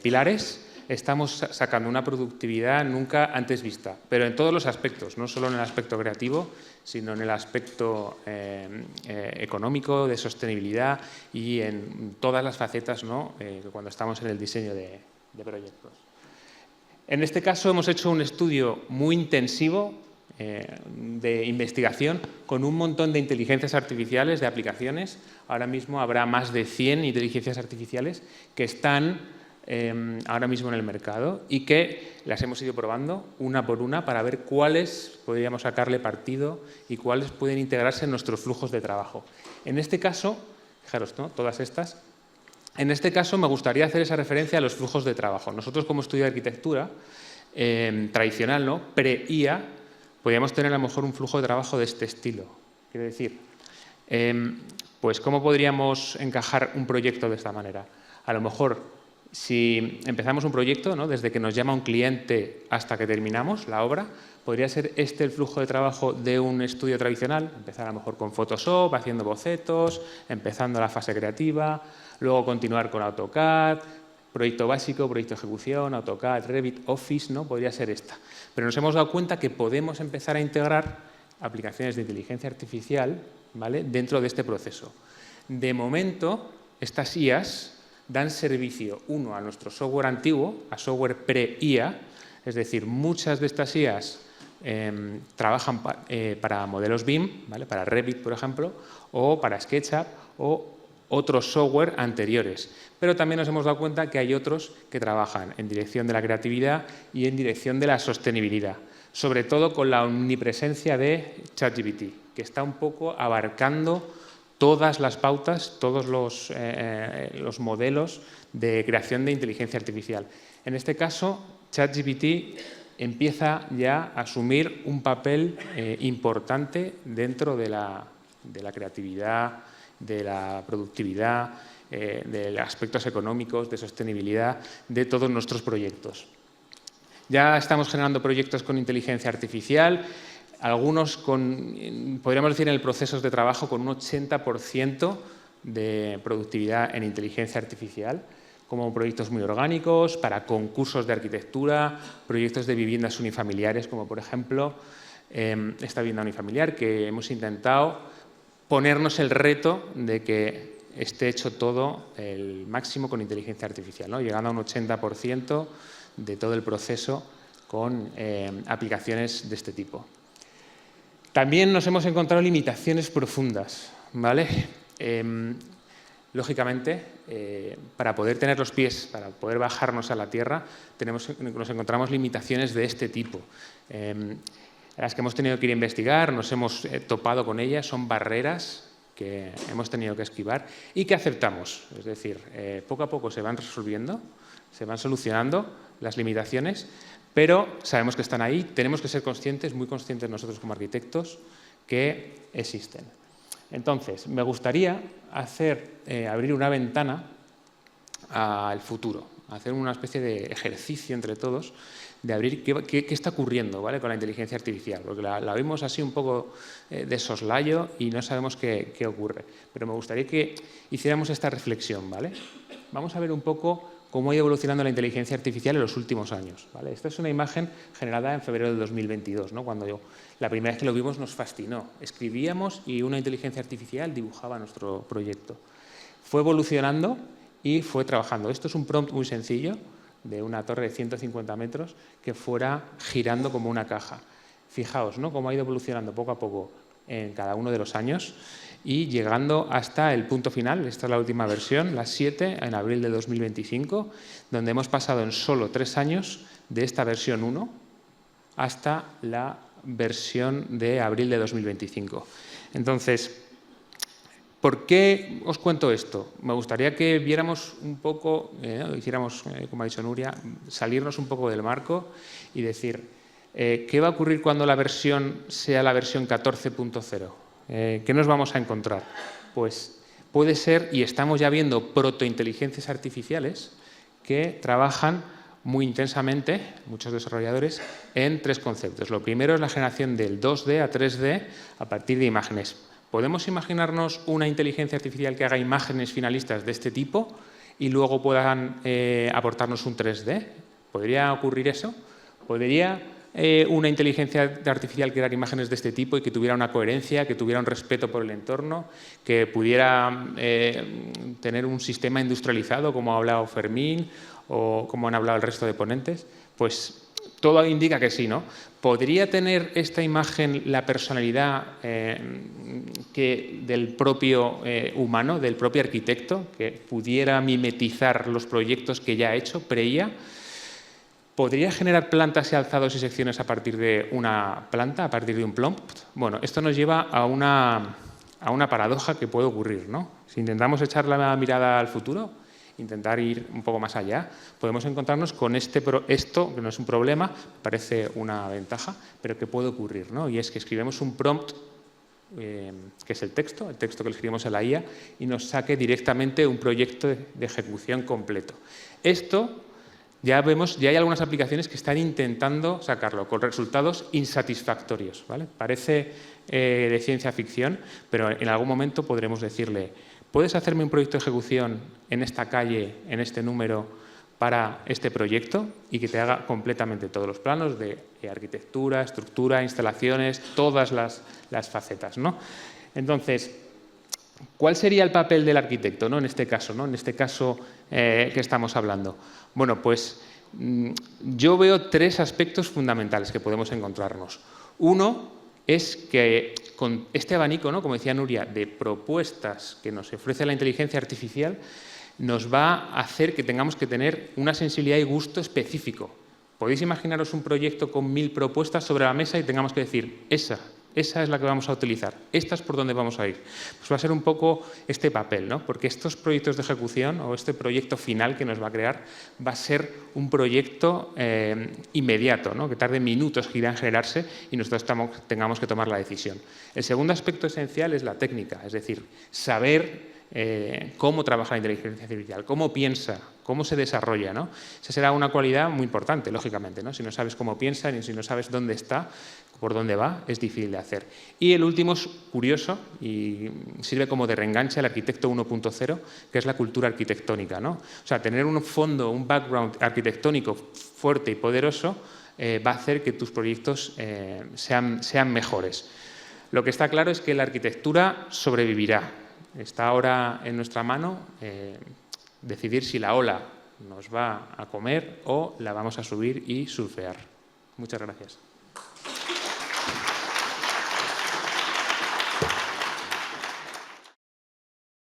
pilares, estamos sacando una productividad nunca antes vista, pero en todos los aspectos, no solo en el aspecto creativo, sino en el aspecto económico, de sostenibilidad y en todas las facetas, ¿no? Cuando estamos en el diseño de proyectos. En este caso hemos hecho un estudio muy intensivo de investigación con un montón de inteligencias artificiales, de aplicaciones. Ahora mismo habrá más de 100 inteligencias artificiales que están ahora mismo en el mercado y que las hemos ido probando una por una para ver cuáles podríamos sacarle partido y cuáles pueden integrarse en nuestros flujos de trabajo. En este caso, fijaros, ¿no? Todas estas. En este caso me gustaría hacer esa referencia a los flujos de trabajo. Nosotros como estudio de arquitectura tradicional, ¿no? Pre-IA, podríamos tener a lo mejor un flujo de trabajo de este estilo. Quiero decir, pues ¿cómo podríamos encajar un proyecto de esta manera? A lo mejor, si empezamos un proyecto, ¿no? Desde que nos llama un cliente hasta que terminamos la obra, podría ser este el flujo de trabajo de un estudio tradicional. Empezar a lo mejor con Photoshop, haciendo bocetos, empezando la fase creativa, luego continuar con AutoCAD, proyecto básico, proyecto de ejecución, AutoCAD, Revit, Office, ¿no? Podría ser esta. Pero nos hemos dado cuenta que podemos empezar a integrar aplicaciones de inteligencia artificial, ¿vale? Dentro de este proceso. De momento, estas IAs dan servicio, uno, a nuestro software antiguo, a software pre-IA, es decir, muchas de estas IAs trabajan para modelos BIM, ¿vale? Para Revit, por ejemplo, o para SketchUp o otros software anteriores. Pero también nos hemos dado cuenta que hay otros que trabajan en dirección de la creatividad y en dirección de la sostenibilidad, sobre todo con la omnipresencia de ChatGPT, que está un poco abarcando todas las pautas, todos los modelos de creación de inteligencia artificial. En este caso, ChatGPT empieza ya a asumir un papel importante dentro de la creatividad, de la productividad, de aspectos económicos, de sostenibilidad de todos nuestros proyectos. Ya estamos generando proyectos con inteligencia artificial, algunos podríamos decir en el proceso de trabajo con un 80% de productividad en inteligencia artificial, como proyectos muy orgánicos, para concursos de arquitectura, proyectos de viviendas unifamiliares, como por ejemplo esta vivienda unifamiliar, que hemos intentado ponernos el reto de que esté hecho todo el máximo con inteligencia artificial, ¿no? Llegando a un 80% de todo el proceso con aplicaciones de este tipo. También nos hemos encontrado limitaciones profundas, ¿vale? Lógicamente, para poder tener los pies, para poder bajarnos a la tierra, nos encontramos limitaciones de este tipo. Las que hemos tenido que ir a investigar, nos hemos topado con ellas, son barreras que hemos tenido que esquivar y que aceptamos. Es decir, poco a poco se van resolviendo, se van solucionando las limitaciones, pero sabemos que están ahí, tenemos que ser conscientes, muy conscientes nosotros como arquitectos, que existen. Entonces, me gustaría abrir una ventana al futuro, hacer una especie de ejercicio entre todos de abrir qué está ocurriendo, ¿vale?, con la inteligencia artificial, porque la vimos así un poco de soslayo y no sabemos qué ocurre. Pero me gustaría que hiciéramos esta reflexión, ¿vale? Vamos a ver un poco cómo ha ido evolucionando la inteligencia artificial en los últimos años, ¿vale? Esta es una imagen generada en febrero de 2022, ¿no?, cuando la primera vez que lo vimos nos fascinó. Escribíamos y una inteligencia artificial dibujaba nuestro proyecto. Fue evolucionando y fue trabajando. Esto es un prompt muy sencillo de una torre de 150 metros que fuera girando como una caja. Fijaos, ¿no?, cómo ha ido evolucionando poco a poco en cada uno de los años y llegando hasta el punto final. Esta es la última versión, la 7, en abril de 2025, donde hemos pasado en solo 3 años de esta versión 1 hasta la versión de abril de 2025. Entonces, ¿por qué os cuento esto? Me gustaría que viéramos un poco, hiciéramos, como ha dicho Nuria, salirnos un poco del marco y decir, ¿qué va a ocurrir cuando la versión sea la versión 14.0? ¿Qué nos vamos a encontrar? Pues puede ser, y estamos ya viendo protointeligencias artificiales que trabajan muy intensamente, muchos desarrolladores, en 3 conceptos. Lo primero es la generación del 2D a 3D a partir de imágenes. ¿Podemos imaginarnos una inteligencia artificial que haga imágenes finalistas de este tipo y luego puedan aportarnos un 3D? ¿Podría ocurrir eso? ¿Podría una inteligencia artificial crear imágenes de este tipo y que tuviera una coherencia, que tuviera un respeto por el entorno, que pudiera tener un sistema industrializado, como ha hablado Fermín o como han hablado el resto de ponentes? Pues todo indica que sí, ¿no? ¿Podría tener esta imagen la personalidad del propio humano, del propio arquitecto, que pudiera mimetizar los proyectos que ya ha hecho, pre-IA? ¿Podría generar plantas y alzados y secciones a partir de una planta, a partir de un prompt? Bueno, esto nos lleva a una paradoja que puede ocurrir, ¿no? Si intentamos echar la mirada al futuro, intentar ir un poco más allá, podemos encontrarnos con esto, que no es un problema, parece una ventaja, pero que puede ocurrir, ¿no? Y es que escribimos un prompt, que es el texto que le escribimos a la IA, y nos saque directamente un proyecto de ejecución completo. Esto ya vemos, ya hay algunas aplicaciones que están intentando sacarlo con resultados insatisfactorios, ¿vale? Parece de ciencia ficción, pero en algún momento podremos decirle: ¿puedes hacerme un proyecto de ejecución en esta calle, en este número, para este proyecto? Y que te haga completamente todos los planos de arquitectura, estructura, instalaciones, todas las facetas, ¿no? Entonces, ¿cuál sería el papel del arquitecto, ¿no?, en este caso, ¿no?, en este caso que estamos hablando? Bueno, pues yo veo 3 aspectos fundamentales que podemos encontrarnos. Uno es que con este abanico, ¿no?, como decía Nuria, de propuestas que nos ofrece la inteligencia artificial, nos va a hacer que tengamos que tener una sensibilidad y gusto específico. Podéis imaginaros un proyecto con 1000 propuestas sobre la mesa y tengamos que decir, esa es la que vamos a utilizar, esta es por donde vamos a ir. Pues va a ser un poco este papel, ¿no? Porque estos proyectos de ejecución o este proyecto final que nos va a crear va a ser un proyecto inmediato, ¿no?, que tarde minutos en generarse y nosotros tengamos que tomar la decisión. El segundo aspecto esencial es la técnica, es decir, saber cómo trabaja la inteligencia artificial, cómo piensa, cómo se desarrolla, ¿no? Esa será una cualidad muy importante, lógicamente, ¿no? Si no sabes cómo piensa y si no sabes dónde está, por dónde va, es difícil de hacer. Y el último es curioso y sirve como de reenganche al arquitecto 1.0, que es la cultura arquitectónica, ¿no? O sea, tener un fondo, un background arquitectónico fuerte y poderoso va a hacer que tus proyectos sean mejores. Lo que está claro es que la arquitectura sobrevivirá. Está ahora en nuestra mano decidir si la ola nos va a comer o la vamos a subir y surfear. Muchas gracias.